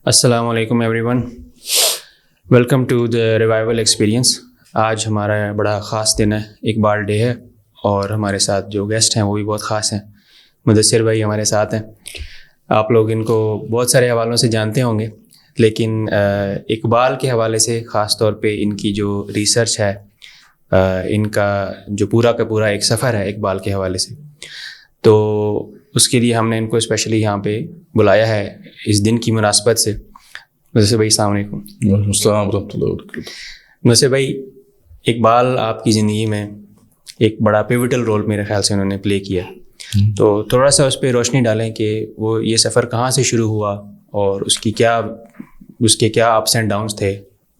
السلام علیکم everyone, welcome to the revival experience. آج ہمارا بڑا خاص دن ہے، اقبال ڈے ہے، اور ہمارے ساتھ جو گیسٹ ہیں وہ بھی بہت خاص ہیں۔ مدثر بھائی ہمارے ساتھ ہیں۔ آپ لوگ ان کو بہت سارے حوالوں سے جانتے ہوں گے، لیکن اقبال کے حوالے سے خاص طور پہ ان کی جو ریسرچ ہے، ان کا جو پورا کا پورا ایک سفر ہے اقبال کے حوالے سے، تو اس کے لیے ہم نے ان کو اسپیشلی یہاں پہ بلایا ہے اس دن کی مناسبت سے۔ مدثر بھائی السلام علیکم۔ وعلیکم السلام ورحمۃ اللہ وبرکاتہ۔ مدثر بھائی، اقبال آپ کی زندگی میں ایک بڑا پیوٹل رول میرے خیال سے انہوں نے پلے کیا، تو تھوڑا سا اس پہ روشنی ڈالیں کہ وہ یہ سفر کہاں سے شروع ہوا اور اس کے کیا اپس اینڈ ڈاؤنس تھے،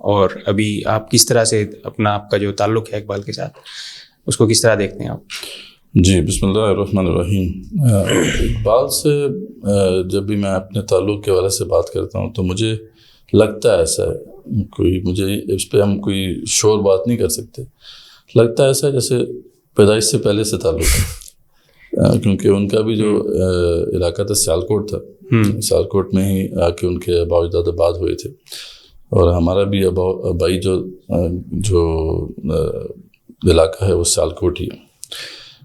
اور ابھی آپ کس طرح سے آپ کا جو تعلق ہے اقبال کے ساتھ اس کو کس طرح دیکھتے ہیں آپ؟ جی، بسم اللہ الرحمن الرحیم۔ اقبال سے جب بھی میں اپنے تعلق کے حوالے سے بات کرتا ہوں تو مجھے لگتا ہے ایسا ہے، مجھے اس پہ ہم کوئی شور بات نہیں کر سکتے، لگتا ہے ایسا جیسے پیدائش سے پہلے سے تعلق ہے، کیونکہ ان کا بھی جو علاقہ تھا سیالکوٹ تھا، سیالکوٹ میں ہی آ کے ان کے آبا و اجداد آباد ہوئے تھے، اور ہمارا بھی آبائی جو علاقہ ہے وہ سیالکوٹ ہی ہے۔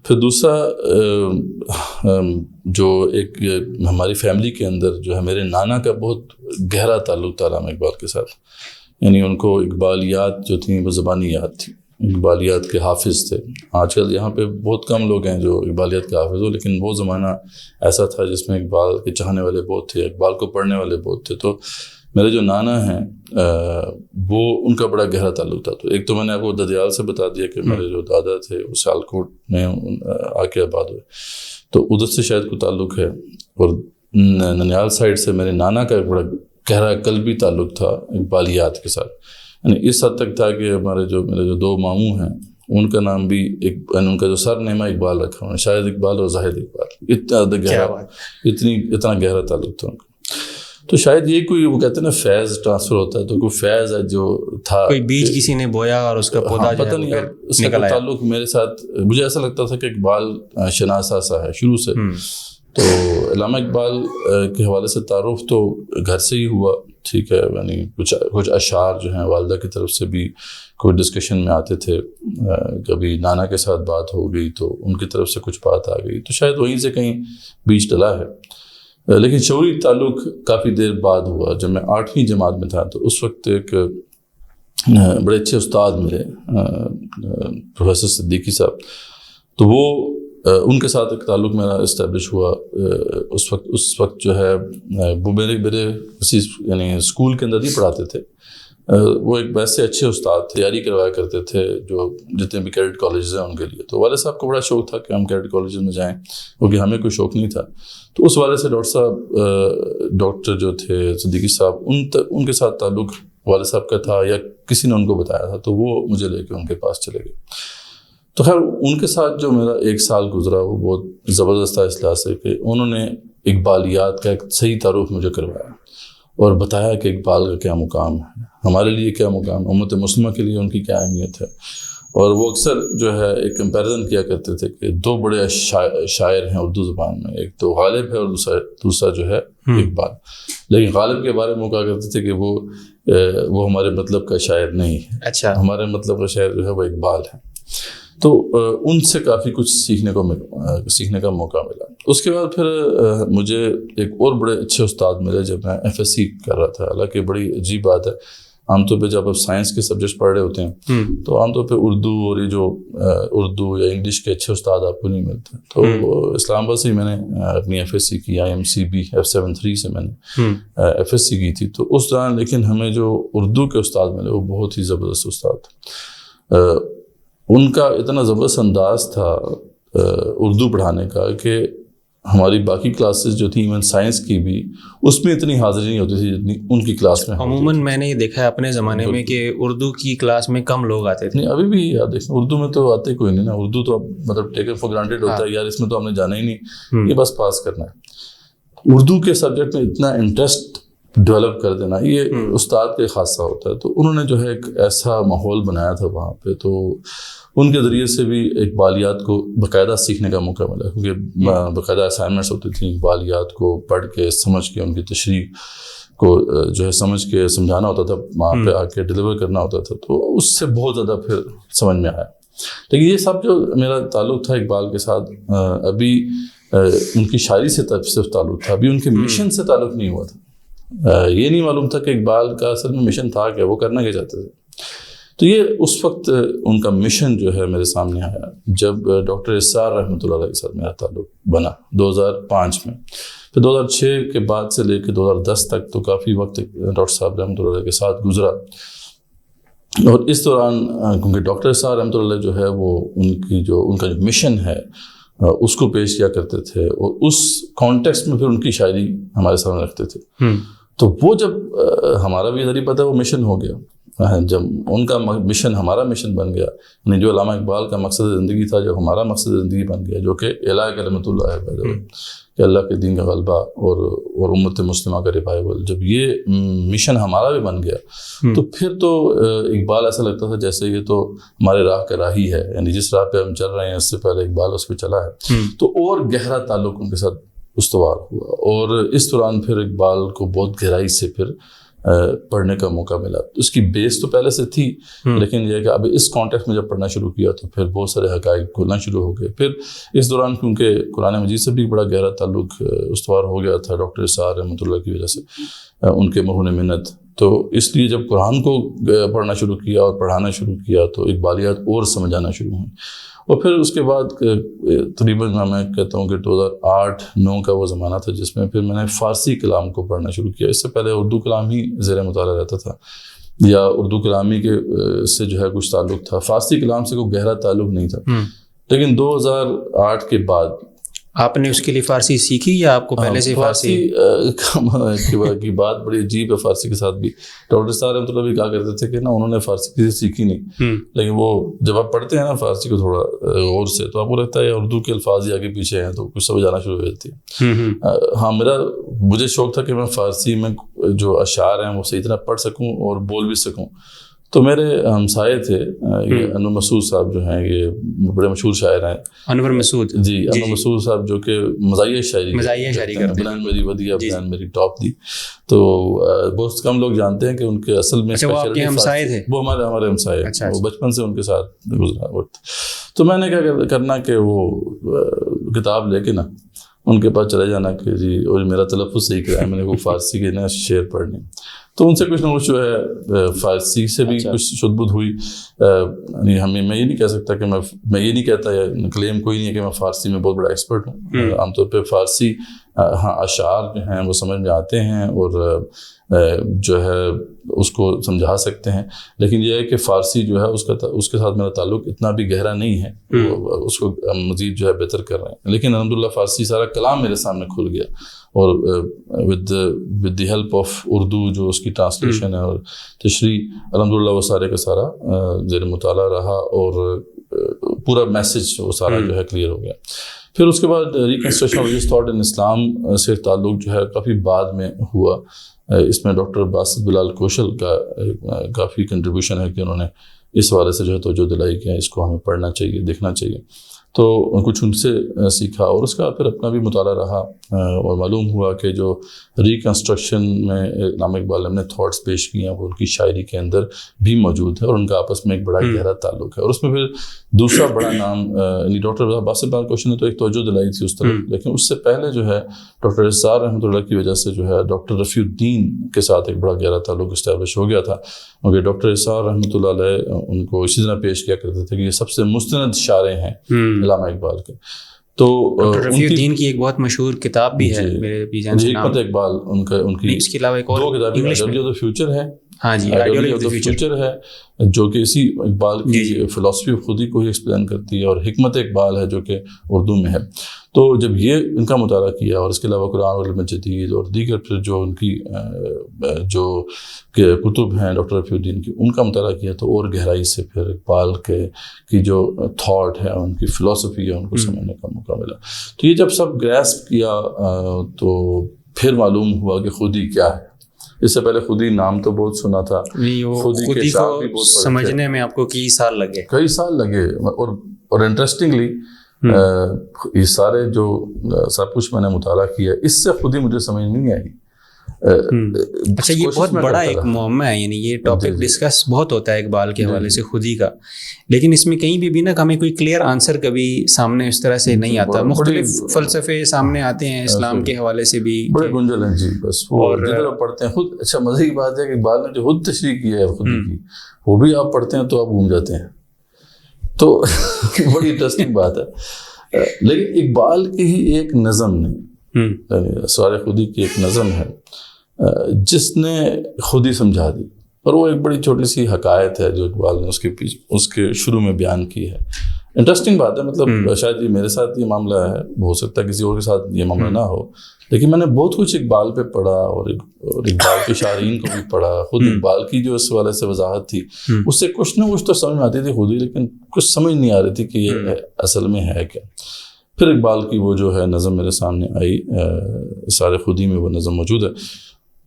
پھر دوسرا جو ایک ہماری فیملی کے اندر جو ہے میرے نانا کا بہت گہرا تعلق تھا علامہ اقبال کے ساتھ، یعنی ان کو اقبالیات جو تھیں وہ زبانی یاد تھیں، اقبالیات کے حافظ تھے۔ آج کل یہاں پہ بہت کم لوگ ہیں جو اقبالیات کے حافظ ہو، لیکن وہ زمانہ ایسا تھا جس میں اقبال کے چاہنے والے بہت تھے، اقبال کو پڑھنے والے بہت تھے۔ تو میرے جو نانا ہیں وہ ان کا بڑا گہرا تعلق تھا۔ تو ایک تو میں نے آپ کو ددیال سے بتا دیا کہ میرے جو دادا تھے وہ سیالکوٹ میں آ کے آباد ہوئے، تو ادھر سے شاید کوئی تعلق ہے۔ اور ننیال سائڈ سے میرے نانا کا ایک بڑا گہرا قلبی تعلق تھا اقبالیات کے ساتھ، یعنی اس حد تک تھا کہ میرے جو دو ماموں ہیں ان کا نام بھی یعنی ان کا جو سر نیم اقبال رکھا انہوں نے، شاہد اقبال اور زاہد اقبال، اتنا گہرا تعلق تھا ان کا۔ تو شاید یہ کوئی وہ کہتے ہیں نا فیض ٹرانسفر ہوتا ہے، تو کوئی فیض ہے جو تھا، کوئی بیج کسی نے بویا اور اس کا پودا پتہ نہیں ہے، اس کا تعلق میرے ساتھ مجھے ایسا لگتا تھا کہ اقبال شناسا سا ہے شروع سے۔ تو علامہ اقبال کے حوالے سے تعارف تو گھر سے ہی ہوا، ٹھیک ہے، یعنی کچھ اشعار جو ہیں والدہ کی طرف سے بھی کوئی ڈسکشن میں آتے تھے، کبھی نانا کے ساتھ بات ہو گئی تو ان کی طرف سے کچھ بات آ گئی، تو شاید وہیں سے کہیں بیج ڈلا ہے۔ لیکن شعوری تعلق کافی دیر بعد ہوا، جب میں 8ویں جماعت میں تھا، تو اس وقت ایک بڑے اچھے استاد ملے، پروفیسر صدیقی صاحب، تو وہ ان کے ساتھ ایک تعلق میرا اسٹیبلش ہوا۔ اس وقت جو ہے وہ میرے یعنی اسکول کے اندر ہی پڑھاتے تھے، وہ ایک ویسے اچھے استاد تیاری کروایا کرتے تھے جو جتنے بھی کیڈٹ کالجز ہیں ان کے لیے۔ تو والد صاحب کو بڑا شوق تھا کہ ہم کیڈٹ کالجز میں جائیں، کیونکہ ہمیں کوئی شوق نہیں تھا۔ تو اس والے سے ڈاکٹر جو تھے صدیقی صاحب، ان کے ساتھ تعلق والد صاحب کا تھا یا کسی نے ان کو بتایا تھا، تو وہ مجھے لے کے ان کے پاس چلے گئے۔ تو خیر ان کے ساتھ جو میرا 1 سال گزرا وہ بہت زبردست تھا، اس لحاظ سے کہ انہوں نے اقبالیات کا ایک صحیح تعارف مجھے کروایا اور بتایا کہ اقبال کا کیا مقام ہے، ہمارے لیے کیا مقام، امت مسلمہ کے لیے ان کی کیا اہمیت ہے۔ اور وہ اکثر جو ہے ایک کمپیریزن کیا کرتے تھے کہ 2 بڑے شاعر ہیں اردو زبان میں، ایک تو غالب ہے اور دوسرا جو ہے اقبال، لیکن غالب کے بارے میں وہ کہا کرتے تھے کہ وہ ہمارے مطلب کا شاعر نہیں ہے، اچھا، ہمارے مطلب کا شاعر جو ہے وہ اقبال ہے۔ تو ان سے کافی کچھ سیکھنے کا موقع ملا۔ اس کے بعد پھر مجھے ایک اور بڑے اچھے استاد ملے جب میں FSC کر رہا تھا۔ حالانکہ بڑی عجیب بات ہے، عام طور پہ جب آپ سائنس کے سبجیکٹس پڑھ رہے ہوتے ہیں تو عام طور پہ اردو اور یہ جو اردو یا انگلش کے اچھے استاد آپ کو نہیں ملتے۔ تو اسلام آباد سے ہی میں نے اپنی FSC کی، IMCB F73 سے میں نے FSC کی تھی۔ تو اس دوران لیکن ہمیں جو اردو کے استاد ملے وہ بہت ہی زبردست استاد تھے۔ ان کا اتنا زبردست انداز تھا اردو پڑھانے کا کہ ہماری باقی کلاسز جو تھیں ایون سائنس کی بھی، اس میں اتنی حاضری نہیں ہوتی تھی جتنی ان کی کلاس میں۔ عموماً میں نے یہ دیکھا ہے اپنے زمانے میں کہ اردو کی کلاس میں کم لوگ آتے تھے۔ نہیں، ابھی بھی یاد دیکھیں اردو میں تو آتے کوئی نہیں نا، اردو تو مطلب ٹیکن فار گرانٹیڈ ہوتا ہے، یار اس میں تو ہم نے جانا ہی نہیں، یہ بس پاس کرنا ہے۔ اردو کے سبجیکٹ میں اتنا انٹرسٹ ڈیولپ کر دینا یہ استاد کا خاصہ ہوتا ہے۔ تو انہوں نے جو ہے ایک ایسا ماحول بنایا تھا وہاں پہ، تو ان کے ذریعے سے بھی اقبالیات کو باقاعدہ سیکھنے کا موقع ملا، کیونکہ باقاعدہ اسائنمنٹس ہوتی تھیں اقبالیات کو پڑھ کے سمجھ کے ان کی تشریح کو جو ہے سمجھ کے سمجھانا ہوتا تھا، وہاں پہ آ کے ڈلیور کرنا ہوتا تھا، تو اس سے بہت زیادہ پھر سمجھ میں آیا. لیکن یہ سب جو میرا تعلق تھا اقبال کے ساتھ، ابھی ان کی شاعری سے صرف تعلق تھا، ابھی ان کے مشن سے تعلق نہیں ہوا تھا. یہ نہیں معلوم تھا کہ اقبال کا اصل میں مشن تھا کہ وہ کرنا کیا چاہتے تھے. تو یہ اس وقت ان کا مشن جو ہے میرے سامنے آیا جب ڈاکٹر اسرار رحمۃ اللہ علیہ کے ساتھ میرا تعلق بنا 2005 میں. پھر 2006 کے بعد سے لے کے 2010 تک تو کافی وقت ڈاکٹر صاحب رحمۃ اللہ علیہ کے ساتھ گزرا. اور اس دوران کیونکہ ڈاکٹر اسرار رحمۃ اللہ علیہ جو ہے وہ ان کا جو مشن ہے اس کو پیش کیا کرتے تھے، اور اس کانٹیکسٹ میں پھر ان کی شاعری ہمارے سامنے رکھتے تھے. تو وہ جب ہمارا بھی ذریعہ پتہ ہے وہ مشن ہو گیا، جب ان کا مشن ہمارا مشن بن گیا، یعنی جو علامہ اقبال کا مقصد زندگی تھا جو ہمارا مقصد زندگی بن گیا، جو کہ اعلاء کلمۃ اللہ ہے، کہ اللہ کے دین کا غلبہ اور امت مسلمہ کا ریوائول، جب یہ مشن ہمارا بھی بن گیا تو پھر تو اقبال ایسا لگتا تھا جیسے یہ تو ہمارے راہ کا راہی ہے، یعنی جس راہ پہ ہم چل رہے ہیں اس سے پہلے اقبال اس پہ چلا ہے. تو اور گہرا تعلق ان کے ساتھ استوار ہوا، اور اس دوران پھر اقبال کو بہت گہرائی سے پھر پڑھنے کا موقع ملا. اس کی بیس تو پہلے سے تھی، لیکن یہ کہ اب اس کانٹیکسٹ میں جب پڑھنا شروع کیا تو پھر بہت سارے حقائق کھولنا شروع ہو گئے. پھر اس دوران کیونکہ قرآن مجید سے بھی بڑا گہرا تعلق استوار ہو گیا تھا ڈاکٹر اسرار رحمۃ اللہ کی وجہ سے، ان کے مرہون منت. تو اس لیے جب قرآن کو پڑھنا شروع کیا اور پڑھانا شروع کیا تو اقبالیات اور سمجھ آنا شروع ہوئیں. اور پھر اس کے بعد تقریباً میں کہتا ہوں کہ 2008-9 کا وہ زمانہ تھا جس میں پھر میں نے فارسی کلام کو پڑھنا شروع کیا. اس سے پہلے اردو کلام ہی زیر مطالعہ رہتا تھا، یا اردو کلامی کے سے جو ہے کچھ تعلق تھا، فارسی کلام سے کوئی گہرا تعلق نہیں تھا. لیکن 2008 کے بعد آپ نے اس کے لیے فارسی سیکھی یا آپ کو پہلے سے فارسی کی بات بڑی عجیب ہے. فارسی کے ساتھ بھی ڈاکٹر صاحب رحمۃ اللہ بھی کہا کرتے تھے کہ نا انہوں نے فارسی کسی سیکھی نہیں، لیکن وہ جب آپ پڑھتے ہیں نا فارسی کو تھوڑا غور سے تو آپ کو لگتا ہے اردو کے الفاظ ہی آگے پیچھے ہیں تو کچھ سمجھ آنا شروع ہو جاتی ہے. ہاں مجھے شوق تھا کہ میں فارسی میں جو اشعار ہیں وہ صحیح طرح پڑھ سکوں اور بول بھی سکوں. تو میرے ہمسائے تھے یہ انور مسعود صاحب جو ہیں، یہ بڑے مشہور شاعر ہیں. انور مسعود صاحب جو کہ مزاحیہ شاعری کرتے ہیں، بلند میری ودیع بلند میری ٹاپ دی. تو بہت کم لوگ جانتے ہیں کہ ان کے اصل میں وہ ہمسائے تھے، وہ ہمارے ہمسائے، وہ بچپن سے ان کے ساتھ گزرا وقت. تو میں نے کیا کرنا کہ وہ کتاب لے کے نا ان کے پاس چلے جانا کہ جی، اور میرا تلفظ صحیح کرا ہے، میں نے وہ فارسی کے نا شعر پڑھنے. تو ان سے کچھ نہ کچھ جو ہے فارسی سے بھی کچھ شد بدھ ہوئی. میں یہ نہیں کہہ سکتا کہ میں یہ نہیں کہتا یا کلیم کوئی نہیں ہے کہ میں فارسی میں بہت بڑا ایکسپرٹ ہوں. عام طور پہ فارسی ہاں اشعار جو ہیں وہ سمجھ میں آتے ہیں اور جو ہے اس کو سمجھا سکتے ہیں، لیکن یہ ہے کہ فارسی جو ہے اس کے ساتھ میرا تعلق اتنا بھی گہرا نہیں ہے، اس کو مزید جو ہے بہتر کر رہے ہیں. لیکن الحمدللہ فارسی سارا کلام میرے سامنے کھل گیا، اور with the help of Urdu جو اس کی ٹرانسلیشن ہے اور تشریح، الحمدللہ وہ سارے کا سارا زیر مطالعہ رہا اور پورا میسج وہ سارا جو ہے کلیئر ہو گیا. پھر اس کے بعد reconstruction of religious thought in Islam سے تعلق جو ہے کافی بعد میں ہوا. اس میں ڈاکٹر باسط بلال کوشل کا کافی کنٹریبیوشن ہے کہ انہوں نے اس حوالے سے جو ہے توجہ دلائی کہ اس کو ہمیں پڑھنا چاہیے، دیکھنا چاہیے. تو کچھ ان سے سیکھا اور اس کا پھر اپنا بھی مطالعہ رہا، اور معلوم ہوا کہ جو ریکنسٹرکشن میں علامہ اقبال نے تھاٹس پیش کیے ہیں وہ ان کی شاعری کے اندر بھی موجود ہے، اور ان کا آپس میں ایک بڑا گہرا تعلق ہے. اور اس میں پھر دوسرا بڑا نام یعنی ڈاکٹر باسط بلال کوشل نے تو ایک توجہ دلائی تھی اس طرف، لیکن اس سے پہلے جو ہے ڈاکٹر اسرار رحمۃ اللہ کی وجہ سے جو ہے ڈاکٹر رفیع الدین کے ساتھ ایک بڑا گہرا تعلق اسٹیبلش ہو گیا تھا. کیونکہ ڈاکٹر اسرار رحمۃ اللہ علیہ ان کو اسی طرح پیش کیا کرتے تھے کہ یہ سب سے مستند شاعر ہیں علامہ اقبال کے. تو رفیع الدین کی ایک بہت مشہور کتاب بھی ہے میرے بھی جان سے، حکمت اقبال ان کی، اس کے علاوہ ایک اور انگلش میں آئیڈیالوجی آف دی فیوچر ہے. ہاں جی، آئیڈیالوجی آف دی فیوچر ہے جو کہ اسی اقبال کی فلسفی خود ہی کو ہی ایکسپلین کرتی ہے، اور حکمت اقبال ہے جو کہ اردو میں ہے. تو جب یہ ان کا مطالعہ کیا اور اس کے علاوہ قرآن علم جدید اور دیگر پھر جو ان کی جو کتب ہیں ڈاکٹر رفیع الدین کی، ان کا مطالعہ کیا تو اور گہرائی سے پھر اقبال کی جو تھاٹ ہے، ان کی فلسفی ہے، ان کو سمجھنے کا موقع ملا. تو یہ جب سب گریسپ کیا تو پھر معلوم ہوا کہ خودی کیا ہے. اس سے پہلے خودی نام تو بہت سنا تھا، خودی کو سمجھنے میں آپ کو کئی سال لگے. اور انٹرسٹنگلی یہ سارے جو سب کچھ میں نے مطالعہ کیا، اس سے خود ہی مجھے سمجھ نہیں آئی. اچھا یہ بہت بڑا ایک معمہ ہے, یعنی یہ ٹاپک ڈسکس بہت ہوتا ہے اقبال کے حوالے سے خودی کا, لیکن اس میں کہیں بھی نا ہمیں کوئی کلیئر آنسر کبھی سامنے اس طرح سے نہیں آتا. مختلف فلسفے سامنے آتے ہیں اسلام کے حوالے سے بھی, بڑے گنجل ہیں جی, بس وہ جدھر پڑھتے ہیں خود. اچھا مزے کی بات ہے کہ اقبال نے جو خود تشریح کی ہے خودی کی, وہ بھی آپ پڑھتے ہیں تو آپ گھوم جاتے ہیں, تو بڑی انٹرسٹنگ بات ہے. لیکن اقبال کی ہی ایک نظم نے, اسرار خودی کی ایک نظم ہے جس نے خودی سمجھا دی, اور وہ ایک بڑی چھوٹی سی حکایت ہے جو اقبال نے اس کے شروع میں بیان کی ہے. انٹرسٹنگ بات ہے, مطلب شاید یہ میرے ساتھ یہ معاملہ ہے, ہو سکتا ہے کسی اور کے ساتھ یہ معاملہ نہ ہو, لیکن میں نے بہت کچھ اقبال پہ پڑھا اور اقبال کے شارحین کو بھی پڑھا. خود اقبال کی جو اس والے سے وضاحت تھی اس سے کچھ نہ کچھ تو سمجھ میں آتی تھی خود ہی, لیکن کچھ سمجھ نہیں آ رہی تھی کہ یہ اصل میں ہے کیا. پھر اقبال کی وہ جو ہے نظم میرے سامنے آئی, سارے خودی میں وہ نظم موجود ہے,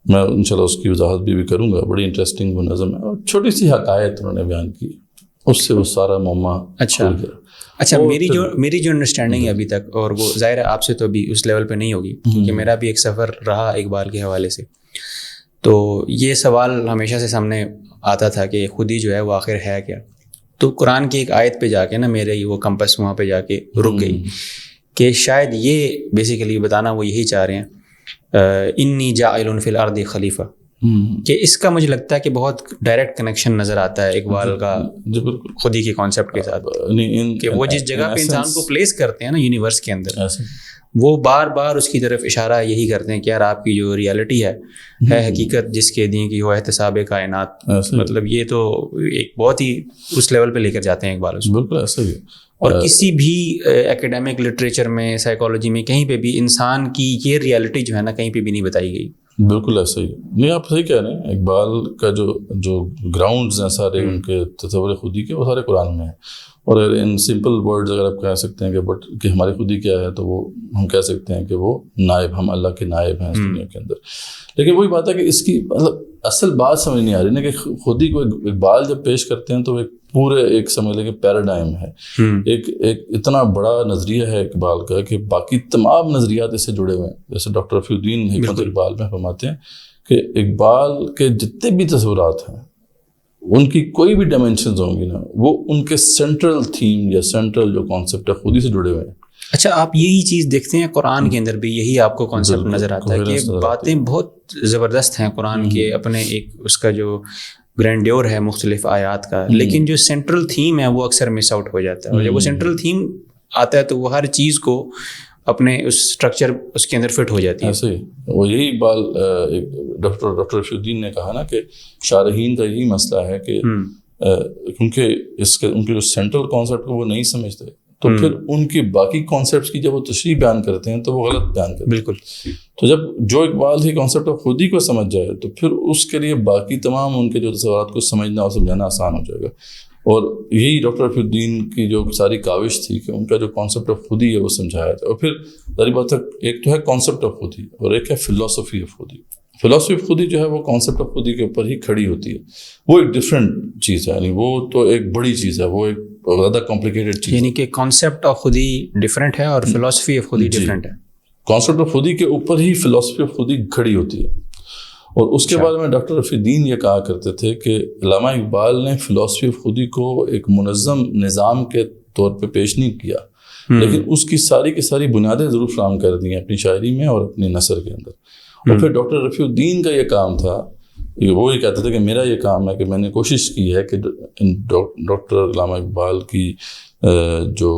میں انشاءاللہ اس کی وضاحت بھی کروں گا. بڑی انٹرسٹنگ وہ نظم ہے, اور چھوٹی سی حکایت انہوں نے بیان کی, اس سے وہ سارا معمہ. اچھا میری جو انڈرسٹینڈنگ ہے ابھی تک, اور وہ ظاہر ہے آپ سے تو ابھی اس لیول پہ نہیں ہوگی کیونکہ میرا بھی ایک سفر رہا اقبال کے حوالے سے, تو یہ سوال ہمیشہ سے سامنے آتا تھا کہ خودی جو ہے وہ آخر ہے کیا. تو قرآن کی ایک آیت پہ جا کے نا میرے وہ کمپس وہاں پہ جا کے رک گئی کہ شاید یہ بیسیکلی بتانا وہ یہی چاہ رہے ہیں انی جاعل فی الارض خلیفہ, کہ اس کا مجھے لگتا ہے کہ بہت ڈائریکٹ کنیکشن نظر آتا ہے اقبال کا خودی کے کانسیپٹ کے ساتھ, کہ وہ جس جگہ پہ انسان کو پلیس کرتے ہیں نا یونیورس کے اندر, وہ بار بار اس کی طرف اشارہ یہی کرتے ہیں کہ یار آپ کی جو ریالٹی ہے حقیقت جس کے دین کی ہو احتساب کائنات. مطلب یہ تو ایک بہت ہی اس لیول پہ لے کر جاتے ہیں اقبال. بالکل ایسا ہی. اور کسی بھی ایکیڈیمک لٹریچر میں, سائیکالوجی میں, کہیں پہ بھی انسان کی یہ ریالٹی جو ہے نا کہیں پہ بھی نہیں بتائی گئی. بالکل ایسا ہی. نہیں آپ صحیح کہہ رہے ہیں, اقبال کا جو گراؤنڈز ہیں سارے ان کے تصور خودی کے, وہ سارے قرآن میں ہیں. اور ان سمپل ورڈز اگر آپ کہہ سکتے ہیں کہ ہماری خودی کیا ہے, تو وہ ہم کہہ سکتے ہیں کہ وہ نائب, ہم اللہ کے نائب ہیں اس دنیا کے اندر. لیکن وہی بات ہے کہ اس کی مطلب اصل بات سمجھ نہیں آ رہی نا, کہ خودی کو اقبال جب پیش کرتے ہیں تو ایک پورے ایک سمجھ لیں کہ پیراڈائم ہے, ایک اتنا بڑا نظریہ ہے اقبال کا کہ باقی تمام نظریات اس سے جڑے ہوئے ہیں. جیسے ڈاکٹر رفیع الدین حکمت اقبال میں فرماتے ہیں کہ اقبال کے جتنے بھی تصورات ہیں ان کی کوئی بھی ڈائمینشنز ہوں گی نا, وہ ان کے سینٹرل تھیم یا سینٹرل جو کانسیپٹ ہے خودی سے جڑے ہوئے ہیں. اچھا آپ یہی چیز دیکھتے ہیں قرآن کے اندر بھی, یہی آپ کو کانسیپٹ نظر آتا ہے کہ باتیں بہت زبردست ہیں قرآن کے, اپنے ایک اس کا جو گرینڈیور ہے مختلف آیات کا, لیکن جو سینٹرل تھیم ہے وہ اکثر مس آؤٹ ہو جاتا ہے. اور جب وہ سینٹرل تھیم آتا ہے تو وہ ہر چیز کو اپنے اس اسٹرکچر اس کے اندر فٹ ہو جاتی ہے. ایسے ہی وہ یہی اقبال ڈاکٹر رفیع الدین نے کہا نا کہ شارحین کا یہی مسئلہ ہے کہ کیونکہ ان کے جو سینٹرل کانسیپٹ کو وہ نہیں سمجھتے, تو پھر ان کی باقی کانسیپٹس کی جب وہ تشریح بیان کرتے ہیں تو وہ غلط بیان کرتے ہیں. بالکل. تو جب جو اقبال ہی کانسیپٹ آف خودی کو سمجھ جائے تو پھر اس کے لیے باقی تمام ان کے جو تصورات کو سمجھنا اور سمجھانا آسان ہو جائے گا. اور یہی ڈاکٹر رفیع الدین کی جو ساری کاوش تھی کہ ان کا جو کانسیپٹ آف خودی ہے وہ سمجھایا جائے. اور پھر ظاہر بات ہے ایک تو ہے کانسیپٹ آف خودی اور ایک ہے فلاسفی آف خودی. فلاسفی آف خودی جو ہے وہ کانسیپٹ آف خودی کے اوپر ہی کھڑی ہوتی ہے, وہ ایک ڈفرینٹ چیز ہے, یعنی وہ تو ایک بڑی چیز ہے, وہ ایک زیادہ کمپلیکیٹڈ چیز ہے. یعنی کہ کانسیپٹ آف خودی ڈفرینٹ ہے اور فلاسفی آف خودی ڈفرینٹ ہے. کانسیپٹ آف خودی کے اوپر ہی فلاسفی آف خودی کھڑی ہوتی ہے. اور اس کے بعد میں ڈاکٹر رفیع الدین یہ کہا کرتے تھے کہ علامہ اقبال نے فلاسفی آف خودی کو ایک منظم نظام کے طور پہ پیش نہیں کیا, لیکن اس کی ساری کی ساری بنیادیں ضرور فراہم کر دی ہیں اپنی شاعری میں اور اپنی نثر کے اندر. اور پھر ڈاکٹر رفیع الدین کا یہ کام تھا, وہ یہ کہتے تھے کہ میرا یہ کام ہے کہ میں نے کوشش کی ہے کہ ڈاکٹر علامہ اقبال کی جو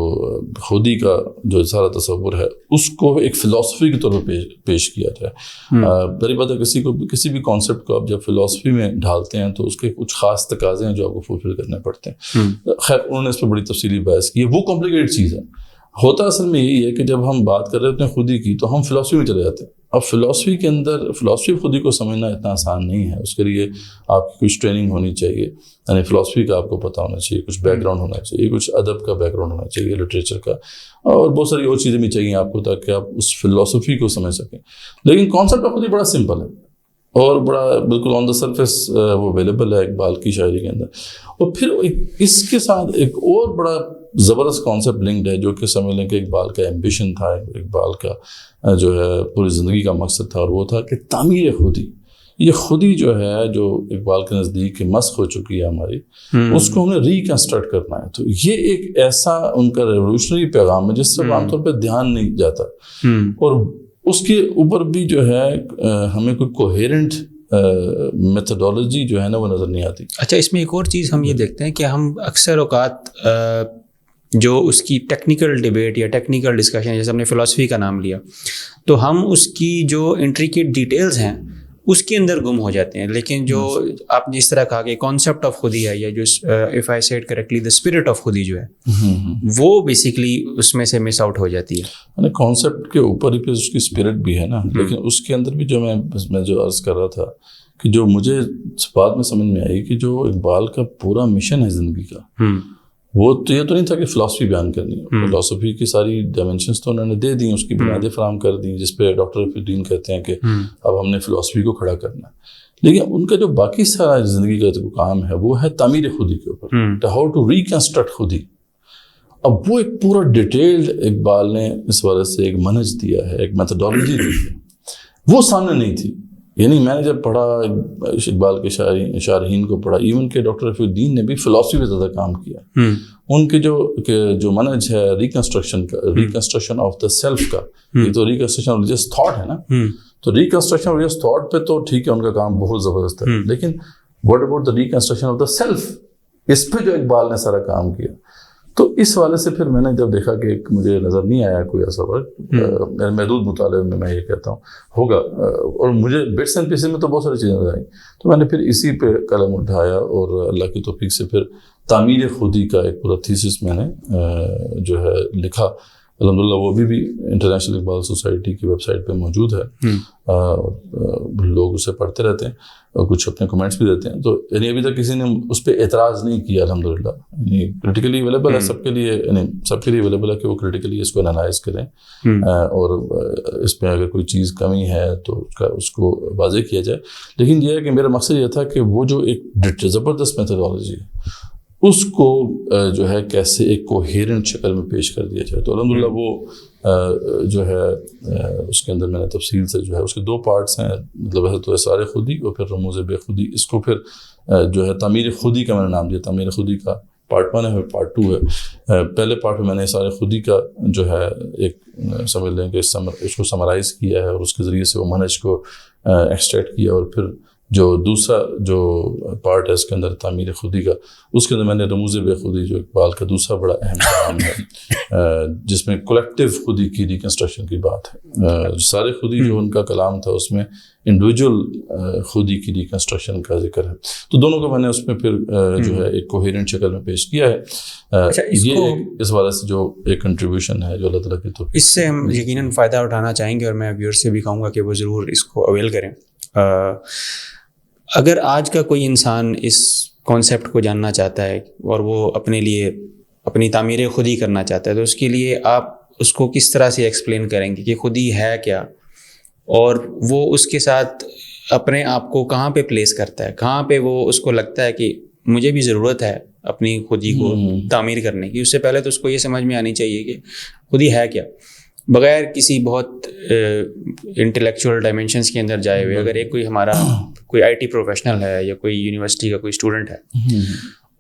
خودی کا جو سارا تصور ہے اس کو ایک فلاسفی کے طور پر پیش کیا جائے. بڑی بات ہے کسی بھی کانسیپٹ کو آپ جب فلاسفی میں ڈھالتے ہیں تو اس کے کچھ خاص تقاضے ہیں جو آپ کو فلفل کرنے پڑتے ہیں. خیر انہوں نے اس پہ بڑی تفصیلی بحث کی ہے, وہ کمپلیکیٹڈ چیز ہے. ہوتا اصل میں یہی ہے کہ جب ہم بات کر رہے ہوتے ہیں خودی کی تو ہم فلاسفی میں چلے جاتے ہیں. اب فلاسفی کے اندر فلاسفی خودی کو سمجھنا اتنا آسان نہیں ہے, اس کے لیے آپ کی کچھ ٹریننگ ہونی چاہیے, یعنی فلاسفی کا آپ کو پتہ ہونا چاہیے, کچھ بیک گراؤنڈ ہونا چاہیے, کچھ ادب کا بیک گراؤنڈ ہونا چاہیے, لٹریچر کا, اور بہت ساری اور چیزیں بھی چاہیے آپ کو تاکہ آپ اس فلاسفی کو سمجھ سکیں. لیکن کانسیپٹ آف خودی بڑا سمپل ہے, اور بڑا بالکل آن دا سرفیس وہ اویلیبل ہے اقبال کی شاعری کے اندر. اور پھر اس کے ساتھ ایک اور بڑا زبردست کانسیپٹ لنکڈ ہے جو کہ سمجھ لیں کہ اقبال کا ایمبیشن تھا, اقبال کا جو ہے پوری زندگی کا مقصد تھا, اور وہ تھا کہ تعمیر خودی. یہ خودی جو ہے جو اقبال کے نزدیک مسخ ہو چکی ہے ہماری, اس کو ہمیں ریکنسٹرکٹ کرنا ہے. تو یہ ایک ایسا ان کا ریولیوشنری پیغام ہے جس سے عام طور پہ دھیان نہیں جاتا, اور اس کے اوپر بھی جو ہے ہمیں کوئی کوہیرنٹ میتھڈولوجی جو ہے نا وہ نظر نہیں آتی. اچھا, اس میں ایک اور چیز ہم یہ دیکھتے ہیں کہ ہم اکثر اوقات جو اس کی ٹیکنیکل ڈیبیٹ یا ٹیکنیکل ڈسکشن, جیسے ہم نے فلاسفی کا نام لیا, تو ہم اس کی جو انٹریکیٹ ڈیٹیلز ہیں اس کے اندر گم ہو جاتے ہیں. لیکن جو آپ نے اس طرح کہا کہ کانسیپٹ آف خودی ہے, یا جو if I said correctly the spirit of خودی جو ہے وہ بیسیکلی اس میں سے مس آؤٹ ہو جاتی ہے. کانسیپٹ کے اوپر ہی پھر اس کی اسپرٹ بھی ہے نا, لیکن اس کے اندر بھی جو میں جو عرض کر رہا تھا کہ جو مجھے بات میں سمجھ میں آئی کہ جو اقبال کا پورا مشن ہے زندگی کا, وہ تو یہ تو نہیں تھا کہ فلاسفی بیان کرنی ہے. فلاسفی کی ساری ڈائمینشنس تو انہوں نے دے دی, اس کی بنیادیں فراہم کر دی, جس پہ ڈاکٹر رفیع الدین کہتے ہیں کہ اب ہم نے فلاسفی کو کھڑا کرنا ہے. لیکن ان کا جو باقی سارا زندگی کا جو کام ہے وہ ہے تعمیر خودی کے اوپر, ہاؤ ٹو ریکنسٹرکٹ خودی. اب وہ ایک پورا ڈیٹیلڈ اقبال نے اس وجہ سے ایک منہج دیا ہے, ایک میتھڈولوجی دی ہے, وہ سامنے نہیں تھی. یعنی میں نے جب پڑھا اقبال کے شارحین کو پڑھا, ایون کہ ڈاکٹر رفیع الدین نے بھی فلاسفی پہ زیادہ کام کیا. ان کے جو منہج ہے ریکنسٹرکشن کا, ریکنسٹرکشن آف دا سیلف کا, یہ تو ریکنسٹرکشن آف ریلیجس تھاٹ ہے نا, تو ریکنسٹرکشن آف ریلیجس تھاٹ پہ تو ٹھیک ہے ان کا کام بہت زبردست ہے, لیکن what about the reconstruction of the self, اس پہ جو اقبال نے سارا کام کیا. تو اس والے سے پھر میں نے جب دیکھا کہ مجھے نظر نہیں آیا کوئی ایسا ورک, محدود مطالعے میں یہ کہتا ہوں ہوگا, اور مجھے بٹس اینڈ پیسز میں تو بہت ساری چیزیں نظر آئیں, تو میں نے پھر اسی پہ قلم اٹھایا اور اللہ کی توفیق سے پھر تعمیر خودی کا ایک پورا تھیسس میں نے جو ہے لکھا. الحمدللہ وہ بھی انٹرنیشنل اقبال سوسائٹی کی ویب سائٹ پہ موجود ہے, لوگ اسے پڑھتے رہتے ہیں اور کچھ اپنے کمنٹس بھی دیتے ہیں. تو یعنی ابھی تک کسی نے اس پہ اعتراض نہیں کیا الحمدللہ. یعنی کریٹیکلی اویلیبل ہے سب کے لیے, یعنی سب کے لیے اویلیبل ہے کہ وہ کریٹیکلی اس کو انالائز کریں, اور اس پہ اگر کوئی چیز کمی ہے تو اس کو واضح کیا جائے. لیکن یہ ہے کہ میرا مقصد یہ تھا کہ وہ جو ایک زبردست میتھڈولوجی ہے اس کو جو ہے کیسے ایک کوہیرنٹ شکل میں پیش کر دیا جائے. تو الحمدللہ وہ جو ہے اس کے اندر میں نے تفصیل سے جو ہے اس کے 2 پارٹس ہیں, مطلب ویسے تو اسرار خودی اور پھر رموز بے خودی. اس کو پھر جو ہے تعمیر خودی کا میں نے نام دیا. تعمیر خودی کا پارٹ 1 ہے, پارٹ 2 ہے. پہلے پارٹ میں نے اسرار خودی کا جو ہے ایک سمجھ لیں کہ اس کو سمرائز کیا ہے اور اس کے ذریعے سے وہ منہج کو ایکسٹریکٹ کیا, اور پھر جو دوسرا جو پارٹ ہے اس کے اندر تعمیر خودی کا, اس کے اندر میں نے رموز بے خودی جو اقبال کا دوسرا بڑا اہم کام ہے جس میں کولیکٹیو خودی کی ریکنسٹرکشن کی بات ہے. سارے خودی جو ان کا کلام تھا اس میں انڈیویجول خودی کی ریکنسٹرکشن کا ذکر ہے. تو دونوں کو میں نے اس میں پھر جو ہے ایک کوہیرنٹ شکل میں پیش کیا ہے. یہ اس والے سے جو ایک کنٹریبیوشن ہے جو اللہ تعالیٰ کی تو اس سے ہم یقیناً فائدہ اٹھانا چاہیں گے, اور میں ویور سے بھی کہوں گا کہ وہ ضرور اس کو اویل کریں. اگر آج کا کوئی انسان اس کانسیپٹ کو جاننا چاہتا ہے اور وہ اپنے لیے اپنی تعمیر خودی کرنا چاہتا ہے, تو اس کے لیے آپ اس کو کس طرح سے ایکسپلین کریں گے کہ خودی ہے کیا, اور وہ اس کے ساتھ اپنے آپ کو کہاں پہ پلیس کرتا ہے, کہاں پہ وہ اس کو لگتا ہے کہ مجھے بھی ضرورت ہے اپنی خودی کو تعمیر کرنے کی. اس سے پہلے تو اس کو یہ سمجھ میں آنی چاہیے کہ خودی ہے کیا, بغیر کسی بہت انٹلیکچوئل ڈائمینشنس کے اندر جائے ہوئے. اگر ایک کوئی ہمارا کوئی آئی ٹی پروفیشنل ہے یا کوئی یونیورسٹی کا کوئی اسٹوڈنٹ ہے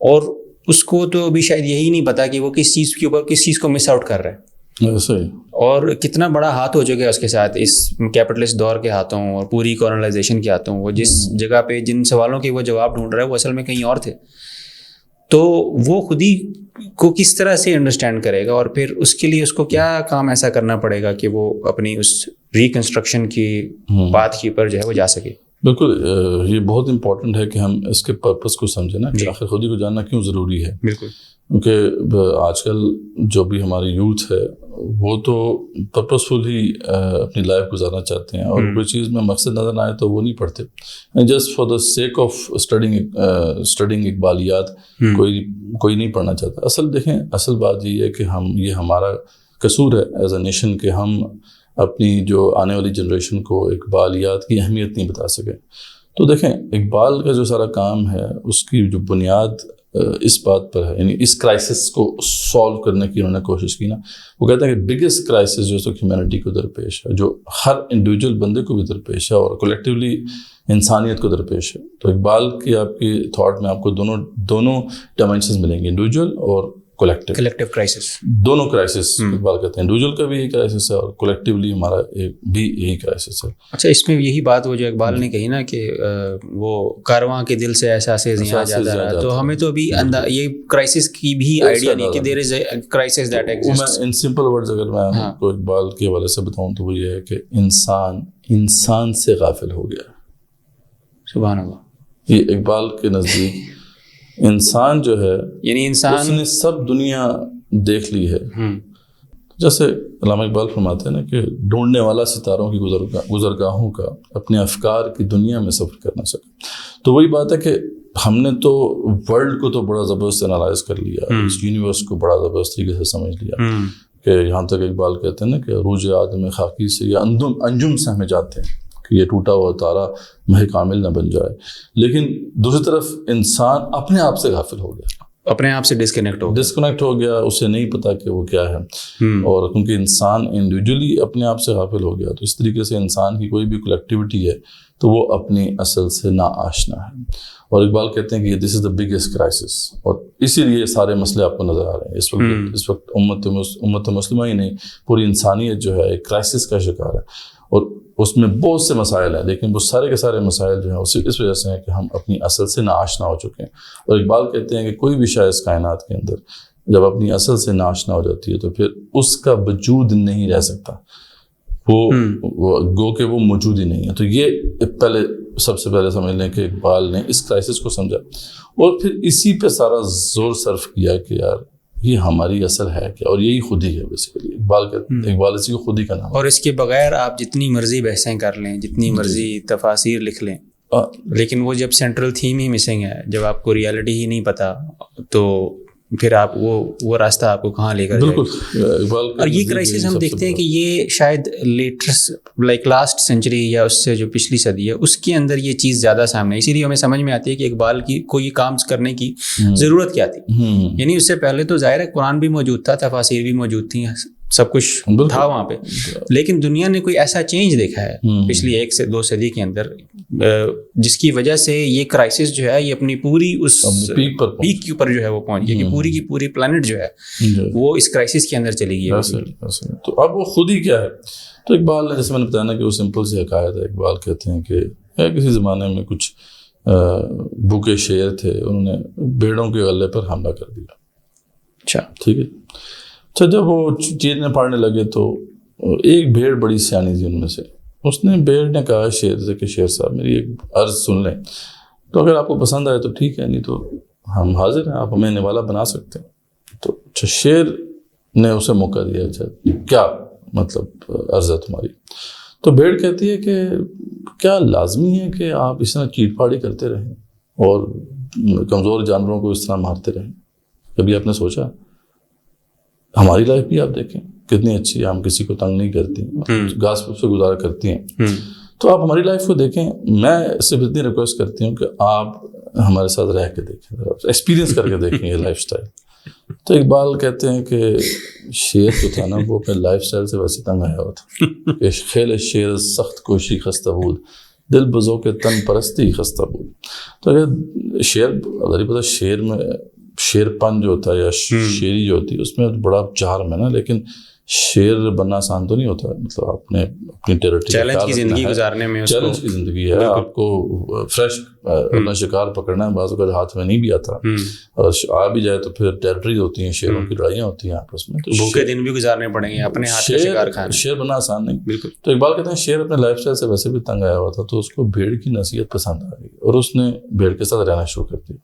اور اس کو تو ابھی شاید یہی نہیں پتا کہ وہ کس چیز کے اوپر کس چیز کو مس آؤٹ کر رہا ہے, اور کتنا بڑا ہاتھ ہو چکا ہے اس کے ساتھ اس کیپٹلسٹ دور کے ہاتھوں اور پوری کولونائزیشن کے ہاتھوں. وہ جس جگہ پہ جن سوالوں کے وہ جواب ڈھونڈ رہا ہے وہ اصل میں کہیں اور تھے. تو وہ خودی کو کس طرح سے انڈرسٹینڈ کرے گا, اور پھر اس کے لیے اس کو کیا کام ایسا کرنا پڑے گا کہ وہ اپنی اس ریکنسٹرکشن کی بات کے اوپر جو ہے وہ جا سکے. بالکل, یہ بہت امپورٹنٹ ہے کہ ہم اس کے پرپس کو سمجھیں نا, کہ آخر خودی کو جاننا کیوں ضروری ہے. بالکل, کیونکہ آج کل جو بھی ہماری یوتھ ہے وہ تو پرپسفل ہی اپنی لائف گزارنا چاہتے ہیں, اور کوئی چیز میں مقصد نظر نہ آئے تو وہ نہیں پڑھتے, just for the sake of studying اقبالیات کوئی نہیں پڑھنا چاہتا. اصل دیکھیں, اصل بات یہ ہے کہ یہ ہمارا قصور ہے ایز اے نیشن کہ ہم اپنی جو آنے والی جنریشن کو اقبالیات کی اہمیت نہیں بتا سکے. تو دیکھیں اقبال کا جو سارا کام ہے اس کی جو بنیاد اس بات پر ہے, یعنی اس کرائسس کو سالو کرنے کی انہوں نے کوشش کی نا. وہ کہتے ہیں کہ بگیسٹ کرائسس جو ہیومینٹی کو درپیش ہے, جو ہر انڈیویجول بندے کو بھی درپیش ہے اور کولیکٹیولی انسانیت کو درپیش ہے. تو اقبال کی آپ کی تھاٹ میں آپ کو دونوں ڈائمینشنز ملیں گے, انڈیویجول اور کلیکٹیو کرائسس. دونوں کرائسس اقبال کہتے ہیں, انڈیویجول کا بھی یہی کرائسس ہے اور کولیکٹیولی ہمارا بھی یہی کرائسس ہے. اچھا, اس میں یہی بات وہ جو اقبال نے کہی نا کہ وہ کارواں کے دل سے احساس زیاں جاتا رہا, تو ہمیں تو ابھی یہ کرائسس کی بھی آئیڈیا نہیں کہ there is a crisis that exists. In simple words اگر میں آپ کو اقبال کے حوالے سے بتاؤں تو وہ یہ ہے کہ انسان سے غافل ہو گیا. سبحان اللہ. یہ اقبال کے نزدیک انسان جو ہے, یعنی انسان اس نے سب دنیا دیکھ لی ہے. جیسے علامہ اقبال فرماتے ہیں نا کہ ڈھونڈنے والا ستاروں کی گزرگاہوں کا اپنے افکار کی دنیا میں سفر کرنا سکے. تو وہی بات ہے کہ ہم نے تو ورلڈ کو تو بڑا زبردست انالائز کر لیا, اس یونیورس کو بڑا زبردست طریقے سے سمجھ لیا کہ یہاں تک اقبال کہتے ہیں نا کہ عروج آدم خاکی سے یا انجم سے ہمیں جاتے ہیں کہ یہ ٹوٹا ہوا تارا مہ کامل نہ بن جائے. لیکن دوسری طرف انسان اپنے آپ سے غافل ہو گیا, اپنے آپ سے ڈسکنیکٹ ہو گیا, اسے نہیں پتا کہ وہ کیا ہے. اور کیونکہ انسان انڈیویجولی اپنے آپ سے غافل ہو گیا, تو اس طریقے سے انسان کی کوئی بھی کلیکٹیوٹی ہے تو وہ اپنی اصل سے نا آشنا ہے. اور اقبال کہتے ہیں کہ دس از دا بگیسٹ کرائسس, اور اسی لیے سارے مسئلے آپ کو نظر آ رہے ہیں اس وقت امت مسلمہ ہی نہیں, پوری انسانیت جو ہے ایک کرائسس کا شکار ہے. اور اس میں بہت سے مسائل ہیں, لیکن وہ سارے کے سارے مسائل جو ہیں اس وجہ سے ہیں کہ ہم اپنی اصل سے ناآشنا ہو چکے ہیں. اور اقبال کہتے ہیں کہ کوئی بھی شے اس کائنات کے اندر جب اپنی اصل سے ناآشنا ہو جاتی ہے تو پھر اس کا وجود نہیں رہ سکتا, وہ گو کہ وہ موجود ہی نہیں ہے. تو یہ سب سے پہلے سمجھ لیں کہ اقبال نے اس کرائسس کو سمجھا اور پھر اسی پہ سارا زور صرف کیا کہ یار یہ ہماری اصل ہے کیا, اور یہی خودی ہے بیسیکلی. اقبال اسی کو خودی کا نام. اور اس کے بغیر آپ جتنی مرضی بحثیں کر لیں, جتنی مرضی تفاسیر لکھ لیں, لیکن وہ جب سینٹرل تھیم ہی مسنگ ہے, جب آپ کو ریالٹی ہی نہیں پتا, تو پھر آپ وہ راستہ آپ کو کہاں لے کر جائے. اور یہ کرائسس ہم دیکھتے ہیں کہ یہ شاید لاسٹ سینچری یا اس سے جو پچھلی صدی ہے اس کے اندر یہ چیز زیادہ سامنے ہے. اسی لیے ہمیں سمجھ میں آتی ہے کہ اقبال کو یہ کام کرنے کی ضرورت کیا تھی. یعنی اس سے پہلے تو ظاہر ہے قرآن بھی موجود تھا, تفاسیر بھی موجود تھیں, سب کچھ تھا وہاں پہ, لیکن دنیا نے کوئی ایسا چینج دیکھا ہے پچھلی 1 سے 2 صدی کے اندر جس کی وجہ سے یہ کرائسس جو ہے یہ اپنی پوری اس پیک کے اوپر جو ہے وہ پہنچ گئی, کہ پوری کی پوری پلانٹ جو ہے وہ اس کرائسس کے اندر چلی گئی. تو اب وہ خود ہی کیا ہے. تو اقبال نے جیسے میں نے بتایا نا کہ وہ سمپل سی حکایت ہے. اقبال کہتے ہیں کہ کسی زمانے میں کچھ بھوکے شیر تھے, انہوں نے بھیڑوں کے غلے پر حملہ کر دیا. اچھا ٹھیک ہے. اچھا جب وہ چیرنے پاڑنے لگے تو ایک بھیڑ بڑی سیانی تھی ان میں سے. اس نے بھیڑ نے کہا شیر سے کہ شیر صاحب میری ایک عرض سن لیں, تو اگر آپ کو پسند آئے تو ٹھیک ہے, نہیں تو ہم حاضر ہیں, آپ ہمیں نوالا بنا سکتے ہیں. تو اچھا شیر نے اسے موقع دیا, اچھا کیا مطلب عرض ہے تمہاری. تو بھیڑ کہتی ہے کہ کیا لازمی ہے کہ آپ اس طرح چیٹ پاڑی کرتے رہیں اور کمزور جانوروں کو اس طرح مارتے رہیں. کبھی آپ نے سوچا ہماری لائف بھی آپ دیکھیں کتنی اچھی ہے, ہم کسی کو تنگ نہیں کرتی, گھاس پھوس سے گزارا کرتی ہیں. تو آپ ہماری لائف کو دیکھیں. میں صرف اتنی ریکویسٹ کرتی ہوں کہ آپ ہمارے ساتھ رہ کے دیکھیں, ایکسپیرینس کر کے دیکھیں یہ لائف اسٹائل. تو اقبال کہتے ہیں کہ شیر جو تھا نا وہ اپنے لائف اسٹائل سے ویسے تنگ آیا ہوا تھا کہ خیل شیر سخت کوشی خستہ بود, دل بزو کے تن پرستی خستہ بود. تو اگر شیر پتہ شیر میں شیر پن جو ہوتا ہے یا شیری جو ہوتی ہے اس میں بڑا چارم ہے نا, لیکن شیر بننا آسان تو نہیں ہوتا. مطلب آپ نے اپنی ٹیریٹری چیلنج کی زندگی گزارنے میں, چیلنج کی زندگی ہے, آپ کو فریش اپنا شکار پکڑنا ہے, بعض اوقات ہاتھ میں نہیں بھی آتا, اور آ بھی جائے تو پھر ٹیریٹری ہوتی ہیں, شیروں کی لڑائیاں ہوتی ہیں آپس میں, تو بھوکے دن بھی گزارنے پڑیں گے, اپنے ہاتھ کا شکار کھانا. شیر بننا آسان نہیں. بالکل. تو اقبال کہتے ہیں شیر اپنے لائف اسٹائل سے ویسے بھی تنگ آیا ہوا تھا, تو اس کو بھیڑ کی نصیحت پسند آ گئی اور اس نے بھیڑ کے ساتھ رہنا شروع کر دیا.